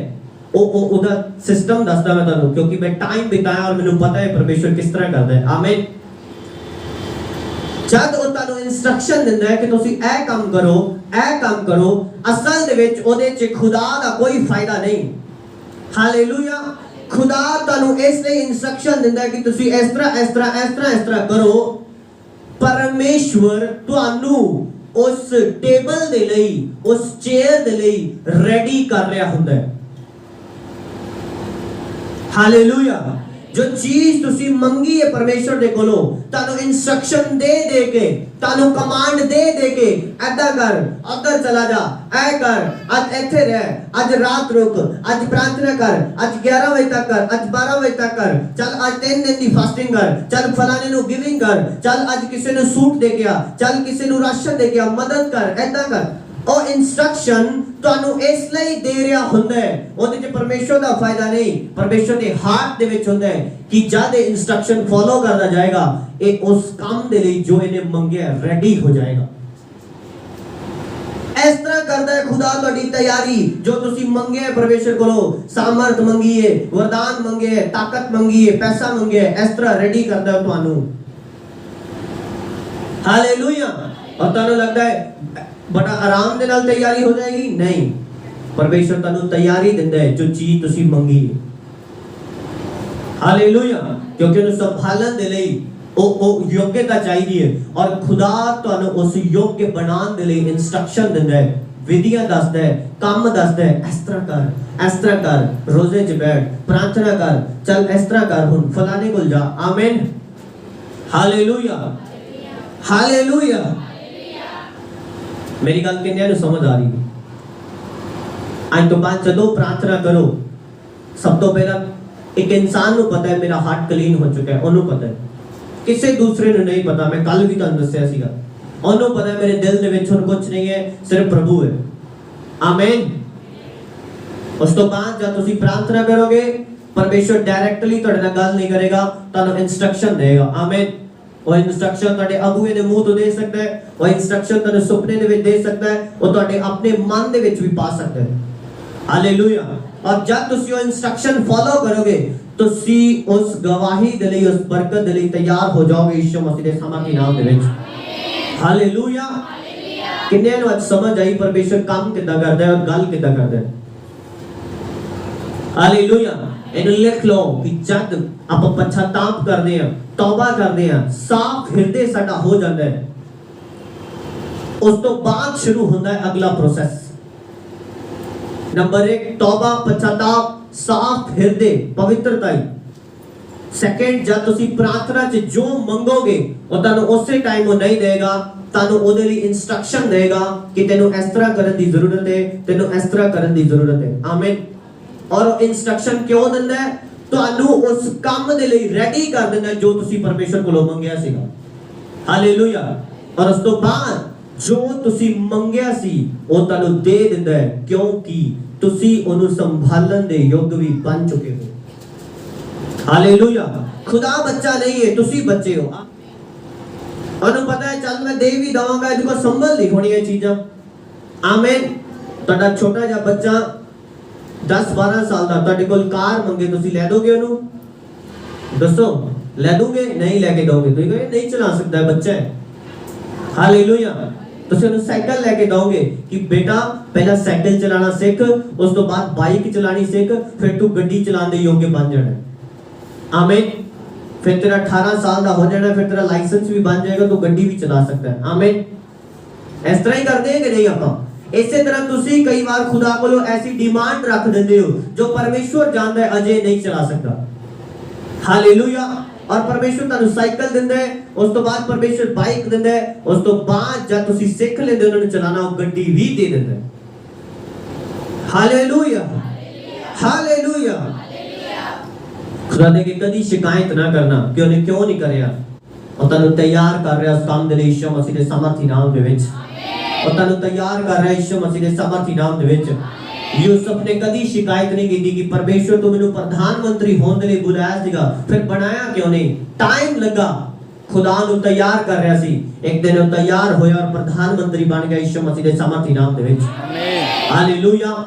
ਉਹਦਾ ਸਿਸਟਮ ਦੱਸਦਾ ਮੈਂ ਤੁਹਾਨੂੰ, ਕਿਉਂਕਿ ਮੈਂ ਟਾਈਮ ਬਿਤਾਇਆ ਔਰ ਮੈਨੂੰ ਪਤਾ ਹੈ ਪਰਮੇਸ਼ਵਰ ਕਿਸ ਤਰ੍ਹਾਂ ਕਰਦਾ ਹੈ। ਆਮੀਨ। जब वो तानू इंस्ट्रक्शन दिंदा है कि तुसी ए काम करो, असल दे विच ओदे च खुदा दा कोई फायदा नहीं। हालेलुया। खुदा तानू इसलिए इंस्ट्रक्शन दिंदा है कि तुसी इस तरह करो। परमेश्वर तुहानू उस टेबल दे लई, उस चेयर दे लई रेडी कर रहा हुंदा है। हालेलुया। जो चीज तुसी मंगी है परमेश्वर दे कोलों, तानु इंस्ट्रक्शन दे के, तानु कमांड दे के, ऐदा कर, अगर चला जा, ऐ कर, आज ऐथे रह, आज रात रुक, आज प्रार्थना कर, आज 11 बजे तक कर, आज 12 बजे तक कर, चल आज 3 दिन दी फास्टिंग कर, चल फलाने नु गिविंग कर, चल आज किसी नु सूट दे गया, चल किसी नु राशन दे गया, मदद कर, ऐदा कर। ਉਹ ਇਨਸਟਰਕਸ਼ਨ ਤੁਹਾਨੂੰ ਇਸ ਲਈ ਦੇ ਰਿਹਾ ਹੁੰਦਾ ਹੈ, ਉਹਦੇ 'ਚ ਪਰਮੇਸ਼ਵਰ ਦਾ ਫਾਇਦਾ ਨਹੀਂ, ਪਰਮੇਸ਼ਵਰ ਦੇ ਹਾਰਟ ਦੇ ਵਿੱਚ ਹੁੰਦਾ ਹੈ ਕਿ ਜਦ ਇਹ ਇਨਸਟਰਕਸ਼ਨ ਫੋਲੋ ਕਰਦਾ ਜਾਏਗਾ, ਇਹ ਉਸ ਕੰਮ ਦੇ ਲਈ ਜੋ ਇਹਨੇ ਮੰਗਿਆ ਰੈਡੀ ਹੋ ਜਾਏਗਾ। ਇਸ ਤਰ੍ਹਾਂ ਕਰਦਾ ਹੈ ਖੁਦਾ ਤੁਹਾਡੀ ਤਿਆਰੀ, ਜੋ ਤੁਸੀਂ ਮੰਗਿਆ ਪਰਮੇਸ਼ਵਰ ਕੋਲੋਂ, ਸਾਮਰਥ ਮੰਗੀ ਹੈ, ਵਰਦਾਨ ਮੰਗੇ ਹੈ, ਤਾਕਤ ਮੰਗੀ ਹੈ, ਪੈਸਾ ਮੰਗਿਆ ਹੈ, ਇਸ ਤਰ੍ਹਾਂ ਰੈਡੀ ਕਰਦਾ ਹੈ ਤੁਹਾਨੂੰ। ਹਾਲੇਲੂਇਆ। और ਤੁਹਾਨੂੰ लगता है बड़ा आराम दे नाल तैयारी हो जाएगी, नहीं, परमेश्वर ਤੁਹਾਨੂੰ तैयारी ਦਿੰਦਾ ਹੈ ਜੋ ਚੀਜ਼ ਤੁਸੀਂ ਮੰਗੀ ਹੈ। ਹਾਲੇਲੂਇਆ। ਕਿਉਂਕਿ ਉਹਨੂੰ ਸੰਭਾਲਣ ਦੇ ਲਈ ਉਹ ਯੋਗਤਾ ਚਾਹੀਦੀ ਹੈ, ਔਰ ਖੁਦਾ ਤੁਹਾਨੂੰ ਉਸ ਯੋਗ ਬਣਾਉਣ ਦੇ ਲਈ ਇਨਸਟਰਕਸ਼ਨ ਦਿੰਦਾ ਹੈ, ਵਿਧੀਆਂ ਦੱਸਦਾ ਹੈ, ਕੰਮ ਦੱਸਦਾ ਹੈ, ਇਸ ਤਰ੍ਹਾਂ ਕਰ, ਇਸ ਤਰ੍ਹਾਂ ਕਰ, ਰੋਜ਼ੇ 'ਚ ਬੈਠ, ਪ੍ਰਾਰਥਨਾ ਕਰ, ਚੱਲ ਇਸ ਤਰ੍ਹਾਂ ਕਰ, ਹੁਣ ਫਲਾਣੇ ਕੋਲ ਜਾ। ਆਮੀਨ। ਹਾਲੇਲੂਇਆ। ਹਾਲੇਲੂਇਆ। मेरी गल किन्ने नु समझ आ रही है? आज तो बाद जदों प्रार्थना करो, सब तो पहला एक इंसान नु पता है मेरा हार्ट क्लीन हो चुका है, ओनू पता है, किसी दूसरे नु नहीं पता। मैं कल भी तुहानू दस्सिया सीगा, ओनू पता है मेरे दिल दे विच हुण कुछ नहीं है, सिर्फ प्रभु है। आमीन। उस तो बाद जब तुसी प्रार्थना करोगे, परमेश्वर डायरेक्टली तुहाडे नाल गल नहीं करेगा, तुहानू इंस्ट्रक्शन देगा। आमीन। वो इंस्ट्रक्शन तुहाडे अगुए दे मुंह तो दे सकता है, वो इंस्ट्रक्शन तुहानू सुपने दे विच दे सकता है, वो तुहाडे अपने मन दे विच भी पा सकता है। हालेलुया। और जब तुसी वो इंस्ट्रक्शन फॉलो करोगे, तुसी उस गवाही दे लई, उस बरकत दे लई तैयार हो जाओगे यीशु मसीह दे सामर्थी नाम दे विच। हालेलुया। किन्ने नु आज समझ आई परमेश्वर काम किदां करदा है और गल किदां करदा है। हालेलुया। ਇਹਨੂੰ ਲਿਖ ਲਓ ਕਿ ਜਦ ਆਪਾਂ ਪਛਤਾਪ ਕਰਦੇ ਹਾਂ, ਤੌਬਾ ਕਰਦੇ ਹਾਂ, ਸਾਫ਼ ਹਿਰਦੇ ਸਾਡਾ ਹੋ ਜਾਂਦਾ ਹੈ, ਉਸ ਤੋਂ ਬਾਅਦ ਸ਼ੁਰੂ ਹੁੰਦਾ ਹੈ ਅਗਲਾ ਪ੍ਰੋਸੈਸ। ਨੰਬਰ 1 ਤੌਬਾ, ਪਛਤਾਪ, ਸਾਫ਼ ਹਿਰਦੇ, ਪਵਿੱਤਰਤਾ। ਸੈਕੰਡ, ਜਦ ਤੁਸੀਂ ਪ੍ਰਾਰਥਨਾ 'ਚ ਜੋ ਮੰਗੋਗੇ ਉਹ ਤੁਹਾਨੂੰ ਉਸੇ ਟਾਈਮ ਉਹ ਨਹੀਂ ਦੇਗਾ, ਤੁਹਾਨੂੰ ਉਹਦੇ ਲਈ ਇਨਸਟਰਕਸ਼ਨ ਦੇਗਾ ਕਿ ਤੈਨੂੰ ਇਸ ਤਰ੍ਹਾਂ ਕਰਨ ਦੀ ਜ਼ਰੂਰਤ ਹੈ, ਤੈਨੂੰ ਇਸ ਤਰ੍ਹਾਂ ਕਰਨ ਦੀ ਜ਼ਰੂਰਤ ਹੈ। ਆਮੀਨ। और इंस्ट्रक्शन क्यों दिंदा है? ਤੁਹਾਨੂੰ ਉਸ ਕੰਮ ਦੇ ਲਈ ਰੈਡੀ ਕਰ ਦਿੰਦਾ ਜੋ ਤੁਸੀਂ ਪਰਮੇਸ਼ਰ ਕੋਲੋਂ ਮੰਗਿਆ ਸੀਗਾ। ਹਾਲੇਲੂਇਆ। ਔਰ ਉਸ ਤੋਂ ਬਾਅਦ ਜੋ ਤੁਸੀਂ ਮੰਗਿਆ ਸੀ ਉਹ ਤੁਹਾਨੂੰ ਦੇ ਦਿੰਦਾ ਹੈ, ਕਿਉਂਕਿ ਤੁਸੀਂ ਉਹਨੂੰ ਸੰਭਾਲਣ ਦੇ ਯੋਗ ਵੀ ਬਣ ਚੁੱਕੇ ਹੋ। ਹਾਲੇਲੂਇਆ। ਖੁਦਾ ਬੱਚਾ ਨਹੀਂ ਹੈ, ਤੁਸੀਂ ਬੱਚੇ ਹੋ। ਉਹਨੂੰ ਪਤਾ ਹੈ ਚੱਲ ਮੈਂ ਦੇ ਵੀ ਦਵਾਂਗਾ, ਇਹਦੇ ਕੋਲ ਸੰਭਲ ਨਹੀਂ ਹੋਣੀ ਇਹ ਚੀਜ਼ਾਂ। ਆਮੀਨ। ਤੁਹਾਡਾ ਛੋਟਾ ਜਿਹਾ ਬੱਚਾ 10-12 ਸਾਲ ਦਾ ਤੁਹਾਡੇ ਕੋਲ ਕਾਰ ਮੰਗੇ, ਤੁਸੀਂ ਲੈ ਦੋਗੇ ਉਹਨੂੰ? ਦੱਸੋ, ਲੈ ਦੋਗੇ? ਨਹੀਂ ਲੈ ਕੇ ਦੋਗੇ। ਤੁਸੀਂ ਕਹੋਗੇ ਨਹੀਂ ਚਲਾ ਸਕਦਾ, ਬੱਚਾ ਹੈ। ਹਾਲੇਲੂਇਆ। ਤੁਸੀਂ ਉਹਨੂੰ ਸਾਈਕਲ ਲੈ ਕੇ ਦੋਗੇ ਕਿ ਬੇਟਾ ਪਹਿਲਾਂ ਸਾਈਕਲ ਚਲਾਣਾ ਸਿੱਖ, ਉਸ ਤੋਂ ਬਾਅਦ ਬਾਈਕ ਚਲਾਣੀ ਸਿੱਖ, ਫਿਰ ਤੂੰ ਗੱਡੀ ਚਲਾਉਣ ਦੇ ਯੋਗ ਬਣ ਜਾਣਾ। ਆਮੀਨ। ਫਿਰ ਤੇਰਾ 18 ਸਾਲ ਦਾ ਹੋ ਜਾਣਾ, ਫਿਰ ਤੇਰਾ ਲਾਇਸੈਂਸ ਵੀ ਬਣ ਜਾਏਗਾ, ਤੂੰ ਗੱਡੀ ਵੀ ਚਲਾ ਸਕਦਾ ਹੈ। ਆਮੀਨ। ਇਸ ਤਰ੍ਹਾਂ ਹੀ ਕਰਦੇ हैं कि नहीं ਆਪਾਂ? ਇਸੇ ਤਰ੍ਹਾਂ ਤੁਸੀਂ ਕਈ ਵਾਰ ਖੁਦਾ ਕੋਲੋਂ ਐਸੀ ਡਿਮਾਂਡ ਰੱਖ ਦਿੰਦੇ ਹੋ ਜੋ ਪਰਮੇਸ਼ਵਰ ਜਾਣਦਾ ਹੈ ਅਜੇ ਨਹੀਂ ਚਲਾ ਸਕਦਾ। ਹਾਲੇਲੂਇਆ। ਔਰ ਪਰਮੇਸ਼ਵਰ ਤੁਹਾਨੂੰ ਸਾਈਕਲ ਦਿੰਦਾ ਹੈ, ਉਸ ਤੋਂ ਬਾਅਦ ਪਰਮੇਸ਼ਵਰ ਬਾਈਕ ਦਿੰਦਾ ਹੈ, ਉਸ ਤੋਂ ਬਾਅਦ ਜਦ ਤੁਸੀਂ ਸਿੱਖ ਲੈਂਦੇ ਹੋ ਉਹਨਾਂ ਨੂੰ ਚਲਾਣਾ, ਉਹ ਗੱਡੀ ਵੀ ਦੇ ਦਿੰਦਾ ਹੈ। ਹਾਲੇਲੂਇਆ। ਹਾਲੇਲੂਇਆ। ਖੁਦਾ ਦੇ ਕੇ ਕਦੀ ਸ਼ਿਕਾਇਤ ਨਾ ਕਰਨਾ ਕਿ ਉਹਨੇ ਕਿਉਂ ਨਹੀਂ ਕਰਿਆ। ਉਹ ਤੁਹਾਨੂੰ ਤਿਆਰ ਕਰ ਰਿਹਾ ਉਸ ਕੰਮ ਦੇ ਲਈ ਯਿਸੂ ਮਸੀਹ ਦੇ ਸਮਰਥੀ ਨਾਮ ਦੇ ਵਿੱਚ। और ਤੁਹਾਨੂੰ ਤਿਆਰ ਕਰ ਰਿਹਾ ਯਿਸੂ ਮਸੀਹ ਦੇ ਸਮਰਥੀ ਨਾਮ ਦੇ ਵਿੱਚ। ਯੂਸਫ ਨੇ ਕਦੀ ਸ਼ਿਕਾਇਤ ਨਹੀਂ ਕੀਤੀ ਕਿ ਪਰਮੇਸ਼ਵਰ ਤੂੰ ਮੈਨੂੰ ਪ੍ਰਧਾਨ ਮੰਤਰੀ ਹੋਣ ਦੇ ਲਈ ਬੁਲਾਇਆ ਸੀਗਾ, ਫਿਰ ਬਣਾਇਆ ਕਿਉਂ ਨਹੀਂ? ਟਾਈਮ ਲੱਗਾ, ਖੁਦਾ ਨੂੰ ਤਿਆਰ ਕਰ ਰਿਹਾ ਸੀ। ਇੱਕ ਦਿਨ ਉਹ ਤਿਆਰ ਹੋਇਆ ਔਰ ਪ੍ਰਧਾਨ ਮੰਤਰੀ ਬਣ ਗਿਆ ਯਿਸੂ ਮਸੀਹ ਦੇ ਸਮਰਥੀ ਨਾਮ ਦੇ ਵਿੱਚ। ਆਮੀਨ। ਹਾਲੇਲੂਇਆ।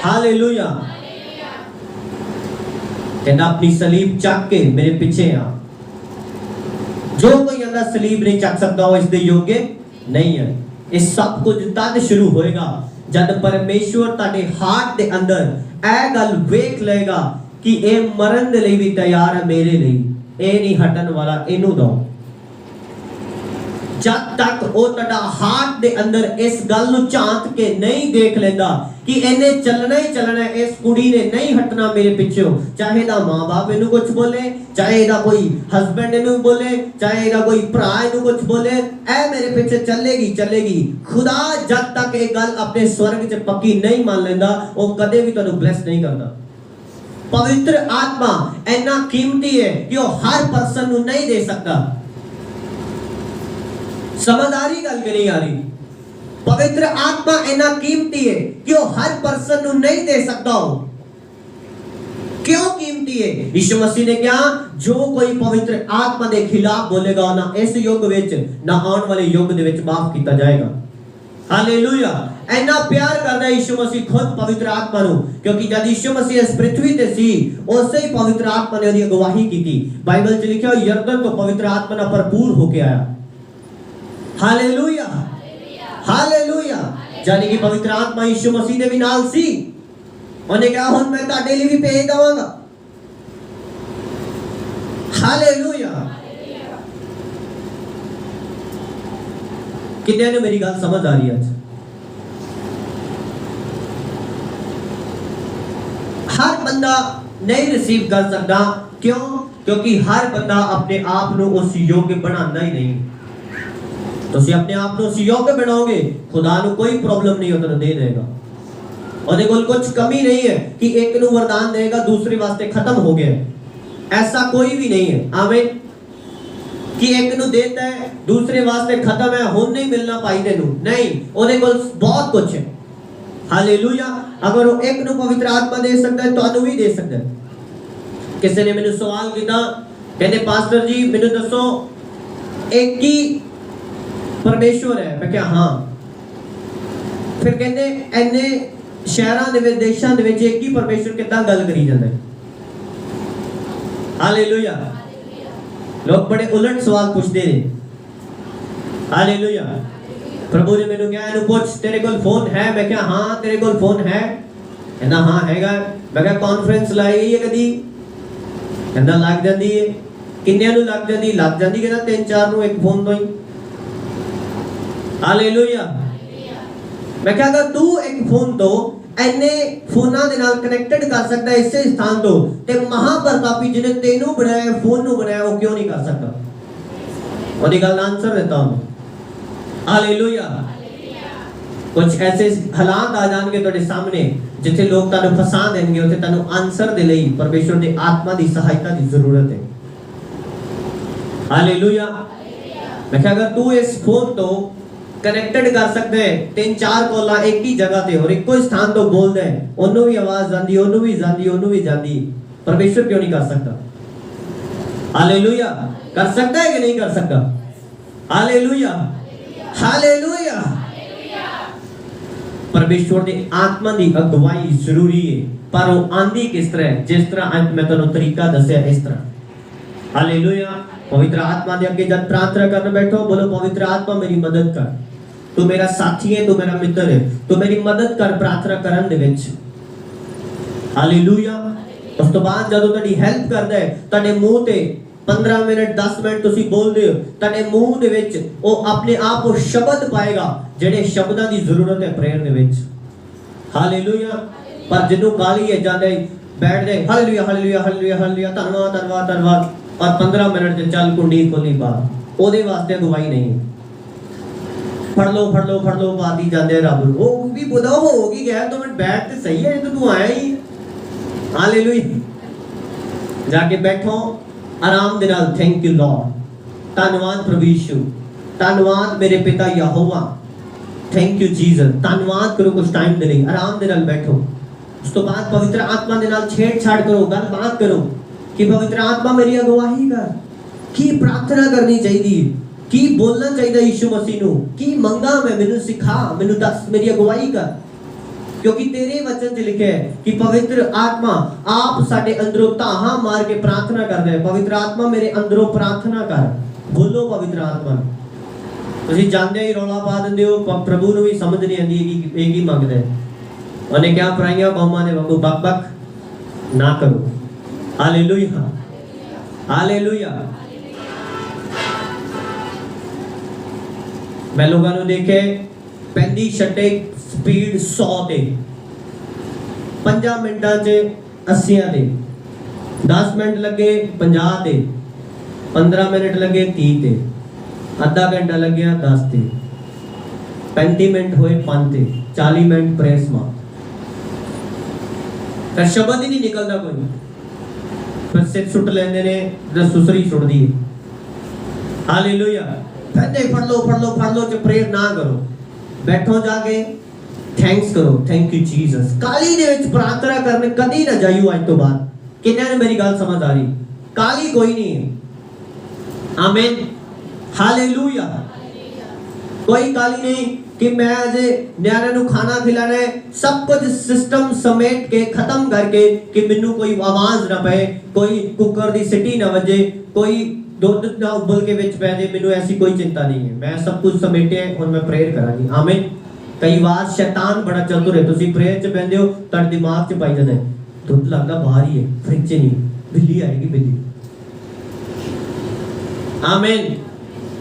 ਹਾਲੇਲੂਇਆ। ਕਹਿੰਦਾ ਆਪਣੀ ਸਲੀਬ ਚੱਕ ਕੇ ਮੇਰੇ ਪਿੱਛੇ ਆ। ਜੋ ਕੋਈ ਅੰਦਾ ਸਲੀਬ ਨਹੀਂ ਚੱਕ ਸਕਦਾ ਉਹ ਇਸ ਦੇ ਯੋਗ ਨਹੀਂ ਹੈ। ਇਹ ਸਭ ਕੁਝ ਤਦ ਸ਼ੁਰੂ ਹੋਏਗਾ ਜਦ ਪਰਮੇਸ਼ਵਰ ਤੁਹਾਡੇ ਹਾਰਟ ਦੇ ਅੰਦਰ ਇਹ ਗੱਲ ਵੇਖ ਲਏਗਾ ਕਿ ਇਹ ਮਰਨ ਦੇ ਲਈ ਵੀ ਤਿਆਰ ਹੈ ਮੇਰੇ ਲਈ, ਇਹ ਨਹੀਂ ਹਟਣ ਵਾਲਾ, ਇਹਨੂੰ ਦੋ। जब तक वो तुहाडा हार्ट दे अंदर इस गल नूं झांक के नहीं देख लेंदा कि इन्हें चलना ही चलना है, इस कुड़ी ने नहीं हटना मेरे पिछों, चाहे दा मां बाप इनू कुछ बोले, चाहे दा कोई हस्बैंड इनू बोले, चाहे दा कोई भरा इनू कुछ बोले, ए मेरे पीछे चलेगी चलेगी। खुदा जब तक एक गल अपने स्वर्ग च पक्की नहीं मान लेंदा, वो कदे भी तुहानू ब्लेस नहीं करदा। पवित्र आत्मा इन्ना कीमती है कि वो हर पर्सन नू नहीं दे सकता। समझदारी गल के नहीं आ रही। पवित्र आत्मा इन्ना कीमती है कि वो हर पर्सन नू नहीं दे सकता हो। क्यों कीमती है? यीशु मसीह ने क्या, जो कोई पवित्र आत्मा के खिलाफ बोलेगा ना इस युग विच ना आने वाले युग दे विच माफ किया जाएगा। हालेलुया। इन्ना प्यार करता है यीशु मसीह खुद पवित्र आत्मा नू, क्योंकि जब यीशु मसीह इस पृथ्वी ते सी उसे ही पवित्र आत्मा ने उसकी अगवाही की थी। बाइबल च लिखा है यरदन तो पवित्र आत्मा ना भरपूर होके आया। Hallelujah hallelujah. यानी कि पवित्र आत्मा यीशु मसीह दे भी नाल सी। उन्हें कहा हुन मैं तुहाडे लिए भी भेज दवांगा। हालेलुया। कितने ने मेरी गल समझ आ रही है? हर बंदा नहीं रिसीव कर सकता। क्यों? क्योंकि हर बंदा अपने आप को उस योग्य बनाना ही नहीं। ਤੁਸੀਂ ਆਪਣੇ ਆਪ ਨੂੰ ਉਸ ਯੋਗ ਬਣਾਓਗੇ, ਖੁਦਾ ਨੂੰ ਕੋਈ ਪ੍ਰੋਬਲਮ ਨਹੀਂ ਉਹਨੂੰ ਦੇ ਦੇਗਾ। ਉਹਦੇ ਕੋਲ ਕੁਝ ਕਮੀ ਨਹੀਂ ਹੈ ਕਿ ਇੱਕ ਨੂੰ ਵਰਦਾਨ ਦੇਗਾ ਦੂਸਰੇ ਵਾਸਤੇ ਖਤਮ ਹੋ ਗਿਆ। ऐसा कोई भी नहीं है। आमीन। कि एक ਨੂੰ ਦੇਤਾ ਹੈ ਦੂਸਰੇ ਵਾਸਤੇ ਖਤਮ ਹੈ, ਹੁਣ ਨਹੀਂ ਮਿਲਣਾ ਭਾਈ ਤੈਨੂੰ, ਨਹੀਂ, ਉਹਦੇ ਕੋਲ ਬਹੁਤ ਕੁਝ ਹੈ। ਹਾਲੇਲੂਇਆ। ਅਗਰ ਉਹ ਇੱਕ ਨੂੰ ਪਵਿੱਤਰ ਆਤਮਾ ਦੇ ਸਕਦਾ ਹੈ ਤੁਹਾਨੂੰ ਵੀ ਦੇ ਸਕਦਾ ਹੈ। ਕਿਸੇ ਨੇ ਮੈਨੂੰ ਸਵਾਲ ਕੀਤਾ, ਕਹਿੰਦੇ ਪਾਸਟਰ ਜੀ ਮੈਨੂੰ ਦੱਸੋ ਇੱਕ ਹੀ परमेश्वर है। मैं क्या हाँ। फिर कहते इन्ने शहरों के विच देशों के विच एक ही परमेश्वर कितना गल करी जाता है। हालेलुया। लोग बड़े उलट सवाल पूछते हैं। हालेलुया। प्रभु ने मैंने क्या इन्हू पूछ तेरे कोल फोन है? मैं क्या हाँ तेरे कोल फोन है? कहना हाँ हैगा। मैं क्या कॉन्फ्रेंस लाई है कदी? कहना लग जाती है। किन्ने नू लग जाती? लग जाती कहना 3-4 नू एक फोन तो ही। हालेलुया। मैं क्या अगर तू एक फोन तो इन्ने फोना दे नाल कनेक्टेड कर सकता है इसे स्थान तो ते महाप्रतापी जिन्हें तेनू बनाया फोन नू बनाया वो क्यों नहीं कर सकता? ओदी गल आंसर देता हूं। हालेलुया। कुछ ऐसे हालात आ जाएंगे तुम्हारे सामने जिथे लोग तानू फसा देंगे, उथे तानू आंसर दे लई परमेश्वर दी आत्मा दी सहायता दी जरूरत है। हालेलुया। मैं क्या अगर तू इस फोन तो कनेक्टेड कर सकते हैं 3-4 कॉल एक ही जगह ते और एक ही स्थान तो बोल दे, ओनू भी आवाज जांदी, ओनू भी जांदी, ओनू भी जांदी, परमेश्वर क्यों नहीं कर सकता? हालेलुया। कर सकता है कि नहीं कर सकता? Hallelujah hallelujah. परमेश्वर की आत्मा की अगवाई जरूरी है, पर वो आंदी किस तरह? जिस तरह आज मैं तुहानू तरीका दस्या इस तरह। हालेलुया। पवित्र आत्मा दे अगे जब प्रार्थना करने बैठो बोलो पवित्र आत्मा मेरी मदद कर, तू मेरा साथी है, तू मेरा मित्र है, तू मेरी मदद कर प्रार्थना करन दे विच। हालेलुया। उस तो बाद जदों तुहाडी हेल्प करदा है तुहाडे मुंह ते 15 मिनट 10 मिनट तुसी बोलदे हो, तुहाडे मुंह दे विच ओ अपने आप वो शब्द पाएगा जेडे शब्दां दी जरूरत है प्रेयर दे विच। हालेलुया। पर जिन्नू गाली है जांदे बैठ दे हालेलुया हालेलुया हालेलुया हालेलुया धन्यवाद धन्यवाद धन्यवाद और 15 मिनट से चल कुंडी खोली बाहर ओदे वास्ते अगवाई नहीं। फड़ लो फड़ लो फड़ लो बाती जाते रब वो भी बुदा होगी गया तो मैं बैठ ते सही है तो तू आया ही। हालेलुया। जाके बैठो आराम दे नाल। थैंक यू लॉर्ड, धन्यवाद प्रभु यीशु, धन्यवाद मेरे पिता यहोवा, थैंक यू जीसस, धन्यवाद करो कुछ टाइम दे लिए आराम दे नाल बैठो। उस तो बाद पवित्र आत्मा दे नाल छेड़छाड़ करो, गल बात करो कि पवित्र आत्मा मेरी अगवाही कर, की प्रार्थना करनी चाहिए, की बोलना चाहिए यीशु मसीह नू, की मंगा मैं मैनू सिखा, मैनू दस, मेरी अगवाही कर। क्योंकि तेरे वचन च लिखे है कि पवित्र आत्मा आप साडे अंदरों ताहा मार के प्रार्थना करदा है। पवित्र आत्मा मेरे अंदरों प्रार्थना कर, बोलो पवित्र आत्मा। तुसीं जानदे ही रौला पा दिंदे हो, प्रभु नू भी समझ नहीं आंदी कि एक ही मंगदा है। उन्हें क्या पराइयां कौमां दे वांगू बक बक ना करो। Hallelujah hallelujah. मैं लोगों ने देखे पैंती छट्टे स्पीड 100 ते 5 मिनटां च 80 ते 10 मिनट लगे 50 ते 15 मिनट लगे 30 ते आधा घंटा लग गया 10 ते 35 मिनट होए 5 ते 40 मिनट प्रेस मार फिर शब्द ही नहीं निकलता कोई फिर सिर सुट लेंदे ने ते सुसरी सुटदी है हालेलुया कहते पढ़ लो च प्रेयर ना करो बैठो जाके थैंक्स करो थैंक यू जीसस काली दे विच प्रार्थना करने कदी ना जाइयो आज तो बाद किन्ने ने मेरी गल समझ आ रही काली कोई नहीं है आमीन हालेलुया कोई काली नहीं कि मैं अजे न्यारे नु खाना खिलाना है सब कुछ सिस्टम समेट के खत्म करके कि मेनू कोई आवाज ना पाए कोई कुकर दी सीटी ना बजे कोई दुध ना उबल के विच पै जाए मेनू ऐसी कोई चिंता नहीं है मैं सब कुछ समेटे और मैं प्रेयर करांगी आमीन कई बार शैतान बड़ा चतुर है तुसी प्रेयर च बैठे हो तड़ दिमाग च पाई जांदा है दुध लगदा बाहर ही है फ्रिज च नहीं बिल्ली आएगी बिल्ली आमीन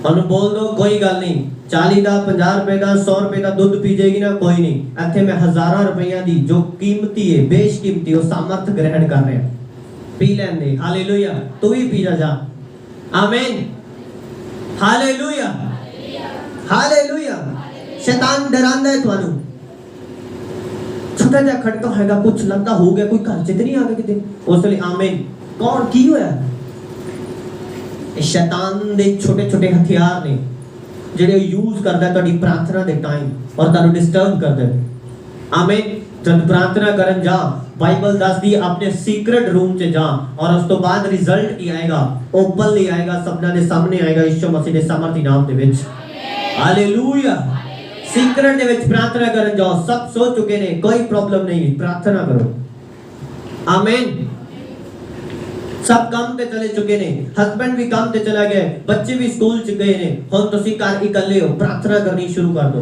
और बोल दो कोई गल नहीं 40 का 50 रुपए का 100 रुपए का दूध पी जाएगी ना कोई नहीं इत्थे मैं हजारों रुपया दी जो कीमती है बेशकीमती वो सामर्थ ग्रहण कर रहे हैं पी लेंदे हालेलुया तू भी पी जा आमीन हालेलुया हालेलुया शैतान डरांदा है थानू छोटा जा खड़का होएगा कुछ लगता हो गया कोई घर च नहीं आ गया किते उस लिए आमीन कौन की होया शैतान दे छोटे छोटे हथियार ने जेडे यूज करदा तोडी प्रार्थना दे टाइम और तानु डिस्टर्ब करदा आमीन जब प्रार्थना करन जा बाइबल दसदी अपने सीक्रेट रूम च जा और उस तो बाद रिजल्ट की आएगा ओपनली आएगा सबना दे सामने आएगा यीशु मसीह दे सामर्थी नाम दे विच हालेलुया सीक्रेट दे विच प्रार्थना करन जाओ सब सो चुके ने कोई प्रॉब्लम नहीं प्रार्थना करो आमीन सब काम पे चले चुके ने हस्बैंड भी काम पे चला गया बच्चे भी स्कूल च गए ने हुन तुसी घर इकल्ले हो प्रार्थना करनी शुरू कर दो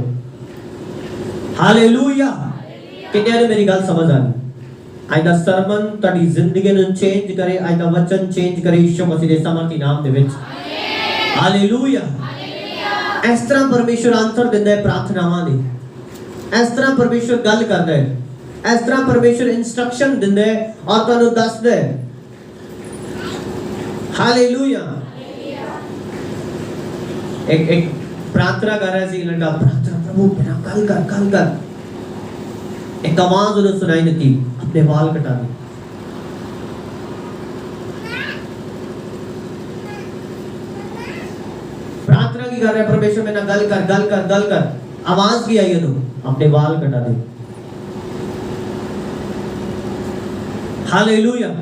हालेलुया किन्ने ने मेरी गल समझ आ गई आज दा सरमन तड़ी जिंदगी नु चेंज करे आज दा वचन चेंज करे यीशु मसीह दे सामर्थी नाम दे विच हालेलुया इस तरह परमेश्वर आंसर दिंदा है प्रार्थनावां दे इस तरह परमेश्वर गल करदा है इस तरह परमेश्वर इंस्ट्रक्शन दिंदा है और तुहानू दसदा है हालेलुया एक प्रार्थना कर रहा सी लड़का प्रार्थना प्रभु मेरा कल कर एक आवाज उन्हें सुनाई देती अपने बाल कटा दे प्रार्थना की कर रहा है परमेश्वर मेरा गल कर आवाज की आई उन्हें अपने बाल कटा दे हालेलुया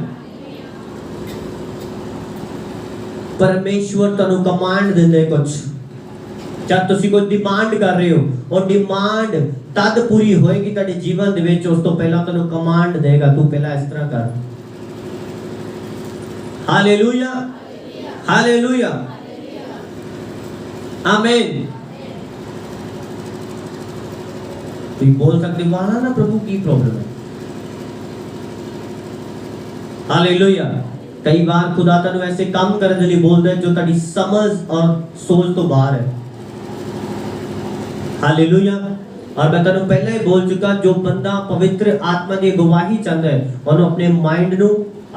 परमेश्वर तनु कमांड देंदे कुछ जब तुसी कोई डिमांड कर रहे हो और डिमांड तद पूरी होएगी तेरे जीवन दे विच उस तो पहला तनु कमांड देगा तू पहला इस तरह कर हालेलुया हालेलुया आमीन तू बोल सकते वहां ना प्रभु की प्रॉब्लम है हालेलुया कई बार खुदा तनु ऐसे काम करने के लिए बोलता है जो ताड़ी समझ और सोच तो बाहर है हालेलुया और मैं तनु पहले ही बोल चुका जो बंदा पवित्र आत्मा की गवाही चाहता है उन्हें अपने माइंड नु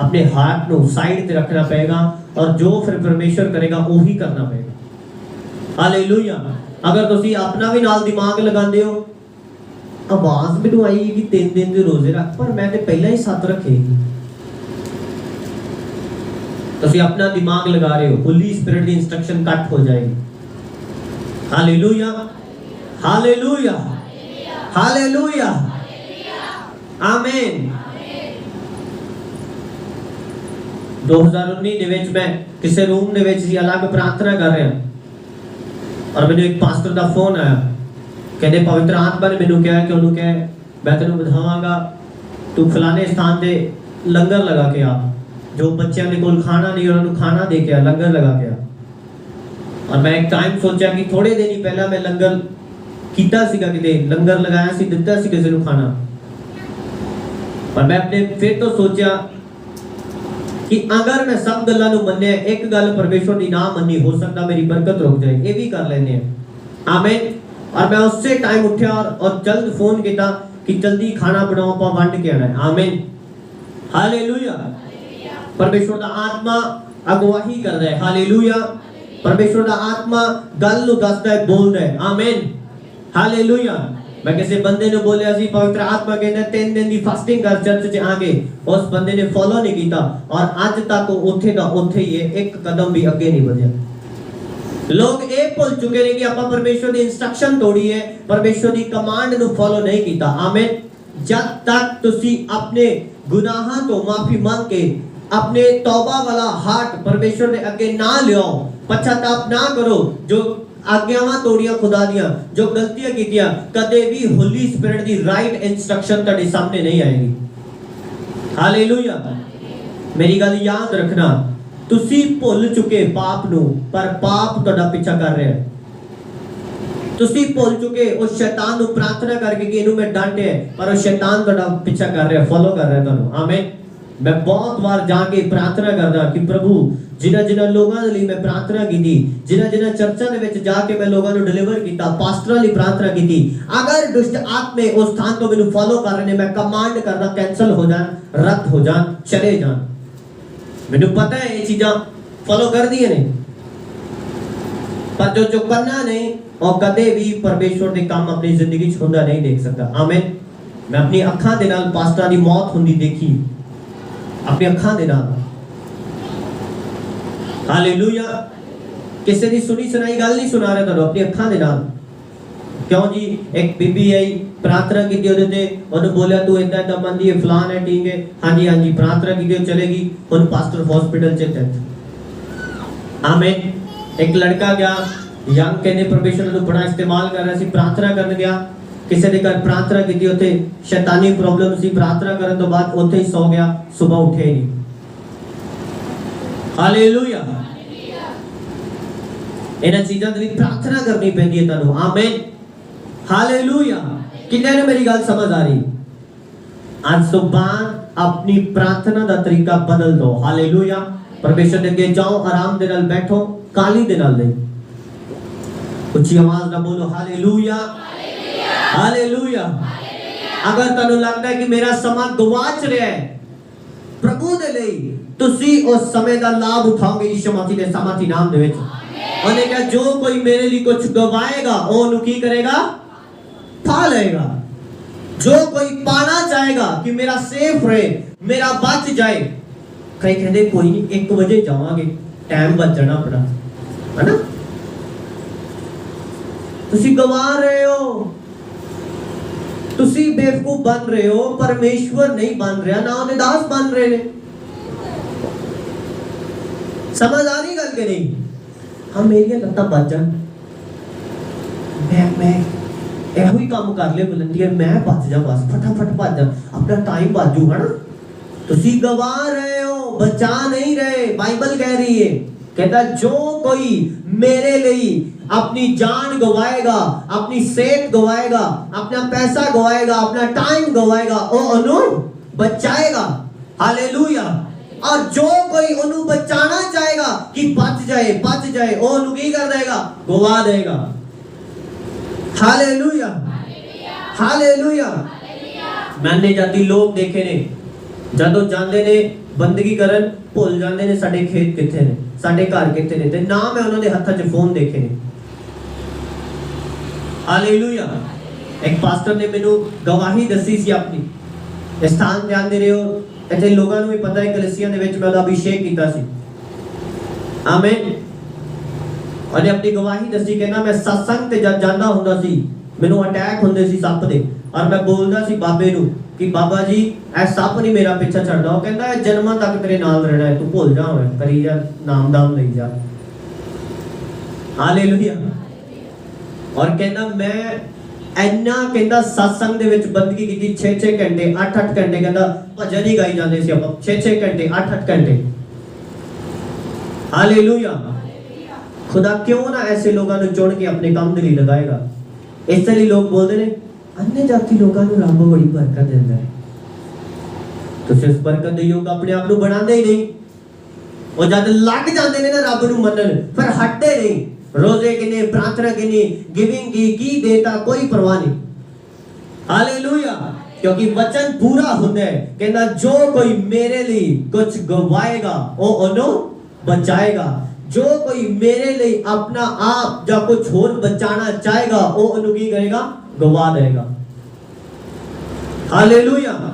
अपने हार्ट नु साइड ते रखना पड़ेगा और जो फिर परमेश्वर करेगा वही करना पड़ेगा हालेलुया अगर तुसी अपना भी नाल दिमाग लगांदे हो आवाज मैनू आई कि 3 दिन दे रोजे रख पर मैं ते पहला ही 7 रखे तुसी अपना दिमाग लगा रहे हो होली स्पिरिट की इंस्ट्रक्शन कट हो जाएगी हालेलुया हालेलुया हालेलुया आमीन 2019 ਦੇ ਵਿੱਚ ਮੈਂ ਕਿਸੇ ਰੂਮ ਦੇ ਵਿੱਚ ਸੀ ਅਲੱਗ ਪ੍ਰਾਰਥਨਾ ਕਰ ਰਿਹਾ ਔਰ ਮੈਨੂੰ ਇੱਕ ਪਾਸਟਰ ਦਾ ਫੋਨ ਆਇਆ ਕਹਿੰਦੇ ਪਵਿੱਤਰ ਆਤਮਾ ਨੇ ਮੈਨੂੰ ਕਿਹਾ ਕਿ ਉਹਨੂੰ ਕਹੇ ਮੈਂ ਤੈਨੂੰ ਵਧਾਵਾਂਗਾ ਤੂੰ ਫਲਾਣੇ ਸਥਾਨ ਤੇ ਲੰਗਰ ਲਗਾ ਕੇ ਆ जो बच्चों के कोल खाना नहीं उन्होंने खाना दे के लंगर लगा के और मैं एक टाइम सोचा कि थोड़े दिन ही पहला मैं लंगर कीता सीगा किते लंगर लगाया सी दिता सी किसी को खाना पर मैं अपने फिर तो सोचा कि अगर मैं सब गल्लां नु मन्ने एक गल परमेश्वर दी ना मन्नी हो सकता मेरी बरकत रुक जाए ये भी कर लेने हैं आमीन। और मैं उससे टाइम उठा और जल्द फोन किया कि जल्दी खाना बनाओ, ਆਪਾਂ ਵੰਡ ਕੇ ਆਣਾ है। आमीन, हालेलुया। परमेश्वर दा आत्मा अगवाही कर रहा है। हालेलुया। परमेश्वर दा आत्मा गल नु दसदा है, बोल रहा है। आमीन, हालेलुया। मैं किसी बंदे ने बोलिया सी पवित्र आत्मा कहता 3 दिन की फास्टिंग कर चर्च च आके, उस बंदे ने फॉलो नहीं किया और आज तक उथे दा उथे ही है, एक कदम भी आगे नहीं बढ़िया। लोग ये भूल चुके हैं कि आप परमेश्वर की इंस्ट्रक्शन तोड़ी है, परमेश्वर की कमांड नु फॉलो नहीं किया। आमीन। जब तक तुसी अपने गुनाहां तो माफी मांग के अपने तौबा वाला हार्ट परमेश्वर के आगे ना लियो, पश्चाताप ना करो, जो आज्ञावां तोड़ियां खुदा दियां, जो गलतियां कीतियां, कदे भी होली स्पिरिट दी राइट इंस्ट्रक्शन ਤੁਹਾਡੇ सामने नहीं आएगी। हालेलुया। मेरी गल याद रखना, तुसी भुल चुके पाप नु, पर पाप ਤੁਹਾਡਾ ਪਿੱਛਾ ਕਰ ਰਿਹਾ है। तुसी भुल चुके उस शैतान नु प्रार्थना करके कि इनु मैं डांटे, पर उस शैतान ਤੁਹਾਡਾ ਪਿੱਛਾ कर रहा है, फॉलो कर रहा है ਤੁਹਾਨੂੰ। आमीन। मैं बहुत बार जाके प्रार्थना करदा कि प्रभु जिन्हां लोगों के लिए मैं प्रार्थना की, जिन्हां चर्चा दे विच जाके मैं लोगों को डिलीवर किया, पास्टरां लई प्रार्थना की, अगर दुष्ट आत्मे उस स्थान को मैनू फॉलो कर रहे ने, मैं कमांड करदा कैंसल हो जान, रद्द हो जान, चले जान। मैनू पता है ये चीज़ां फॉलो कर दी ने, पर जो करना नहीं और कदे भी परमेश्वर के काम अपनी जिंदगी च हुंदा नहीं देख सकता। आमीन। मैं अपनी अखां दे नाल पास्टरां दी मौत हुंदी देखी, अपनी अखां दे नाल। हालेलुया। किसी दी सुनी सुनाई गल नहीं सुना रहा तुहानू, अपनी अखां दे नाल। क्यों जी, एक बीबी आई, प्रार्थना की ओदे ते, ओनु बोलिया तू इदा इदा मंदी है, फलान है, ठीक है, हाँ जी प्रार्थना की, चलेगी, हुन पास्टर हॉस्पिटल च डेथ। आमीन। एक लड़का गया, यंग कहने परमेश्वर नु बड़ा इस्तेमाल कर रहा सी, प्रार्थना करन गया, किसी ने घर प्रार्थना की, उत्थे शैतानी प्रॉब्लम सी, प्रार्थना करन तो बाद उत्थे ही सो गया, सुबह उठे ही नहीं। हालेलुया। इन्हां चीज़ां दे लई प्रार्थना करनी पैंदी है तुहानू। आमीन, हालेलुया। किन्ने ने मेरी गल समझ आ रही? आज तो बाद अपनी प्रार्थना दा तरीका बदल दो। हालेलुया। परमेश्वर दे अगे जाओ, आराम दे नाल बैठो, काली दे नाल नहीं। उच्ची आवाज ना बोलो हालेलुया, हालेलुया। अगर तुहानू लगता है कि मेरा समा गवाच रहा है प्रभु दे लई, तुसी उस समय दा लाभ उठाओगे यीशु मसीह दे सामर्थी नाम दे विच। ਉਹਨੇ ਕਿਹਾ जो कोई मेरे लिए कुछ गवाएगा ਉਹਨੂੰ ਕੀ करेगा, पा लेगा। जो कोई पाना चाहेगा कि मेरा सेफ रहे, मेरा बच जाए, कई कहते कोई नहीं 1 बजे जावांगे, टाइम बच जाना अपना, है ना। तुसी गवा रहे हो, तुसी बेवकूफ बन रहे हो, परमेश्वर नहीं बन रहा, ना ਉਹਦੇ दास बन रहे ने। समझ आ रही गल के नहीं? हम मेरी लत्ता बच जान, मैं ਇਹੋ ਹੀ ਕੰਮ ਕਰ ਲੈ ਵਲੰਟੀਅਰ, मैं बच जा, बस फटाफट बच जा, अपना टाइम बाजू, है ना। तुसी गवा रहे हो, बचा नहीं रहे। बाइबल कह रही है, कहता जो कोई मेरे लिए अपनी जान गवाएगा, अपनी सेहत गवाएगा, अपना पैसा गवाएगा, अपना टाइम गवाएगा, वो उन्हें बचाएगा। हालेलुया। और जो कोई उन्हें बचाना चाहेगा कि बच जाए वो उन्हें की कर देगा, गवा देगा। Hallelujah, hallelujah. मैंने जाती लोग देखे ने, जदों जांदे ने बंदगी करन, भुल जांदे ने साडे खेत किथे ने, साडे घर किथे ने, ते ना मैं उन्हां दे हत्थां 'च फोन देखे ने। हालेलुया। एक पास्टर ने मैनू गवाही दसी सी अपनी, स्थान जांदे रहे हो, इत्थे लोगां नूं भी पता है कलीसिया दे विच मैं उहदा अभिषेक कीता सी। आमीन। ਉਹਨੇ अपनी गवाही दसी, कहना मैं सत्संग ते जद जांदा हुंदा सी, मैनू अटैक हुंदे सी सप दे, और मैं बोलदा सी बाबे नू कि बाबा जी ऐ सप नहीं मेरा पीछा छड़दा। ਉਹ ਕਹਿੰਦਾ ਇਹ ਜਨਮਾਂ तक तेरे नाल रहना है, तू भुल जा, होवे करी जा, नाम दाम लई जा। हालेलुया। और कहना मैं ਇੰਨਾ ਕਹਿੰਦਾ सत्संग ਦੇ ਵਿੱਚ ਬੰਦਗੀ ਕੀਤੀ, 6-6 ਘੰਟੇ 8-8 ਘੰਟੇ ਕਹਿੰਦਾ ਭਜਨ ਹੀ ਗਾਈ ਜਾਂਦੇ ਸੀ ਆਪਾਂ, 6-6 ਘੰਟੇ 8-8 घंटे। हालेलुया। खुदा क्यों ना ऐसे लोगों को चुन के अपने काम के लिए लगाएगा। इसलिए लोग बोलते हैं अन्य जाति लोगों को रब बड़ी बरकत देता है, तो उस बरकत के योग अपने आप को बनाते ही नहीं। और जब लग जाते हैं ना रब को मनन, फिर हटते नहीं, रोजे गिने, प्रार्थना गिनी, गिविंग की देता कोई परवाह नहीं। हालेलुया। क्योंकि वचन पूरा होंदा है, कहना जो कोई मेरे लिए कुछ गवाएगा वो ओनो बचाएगा। जो कोई मेरे लिए अपना आप या कुछ और बचाना चाहेगा वो ओनु की करेगा, गवा देगा। हालेलुया।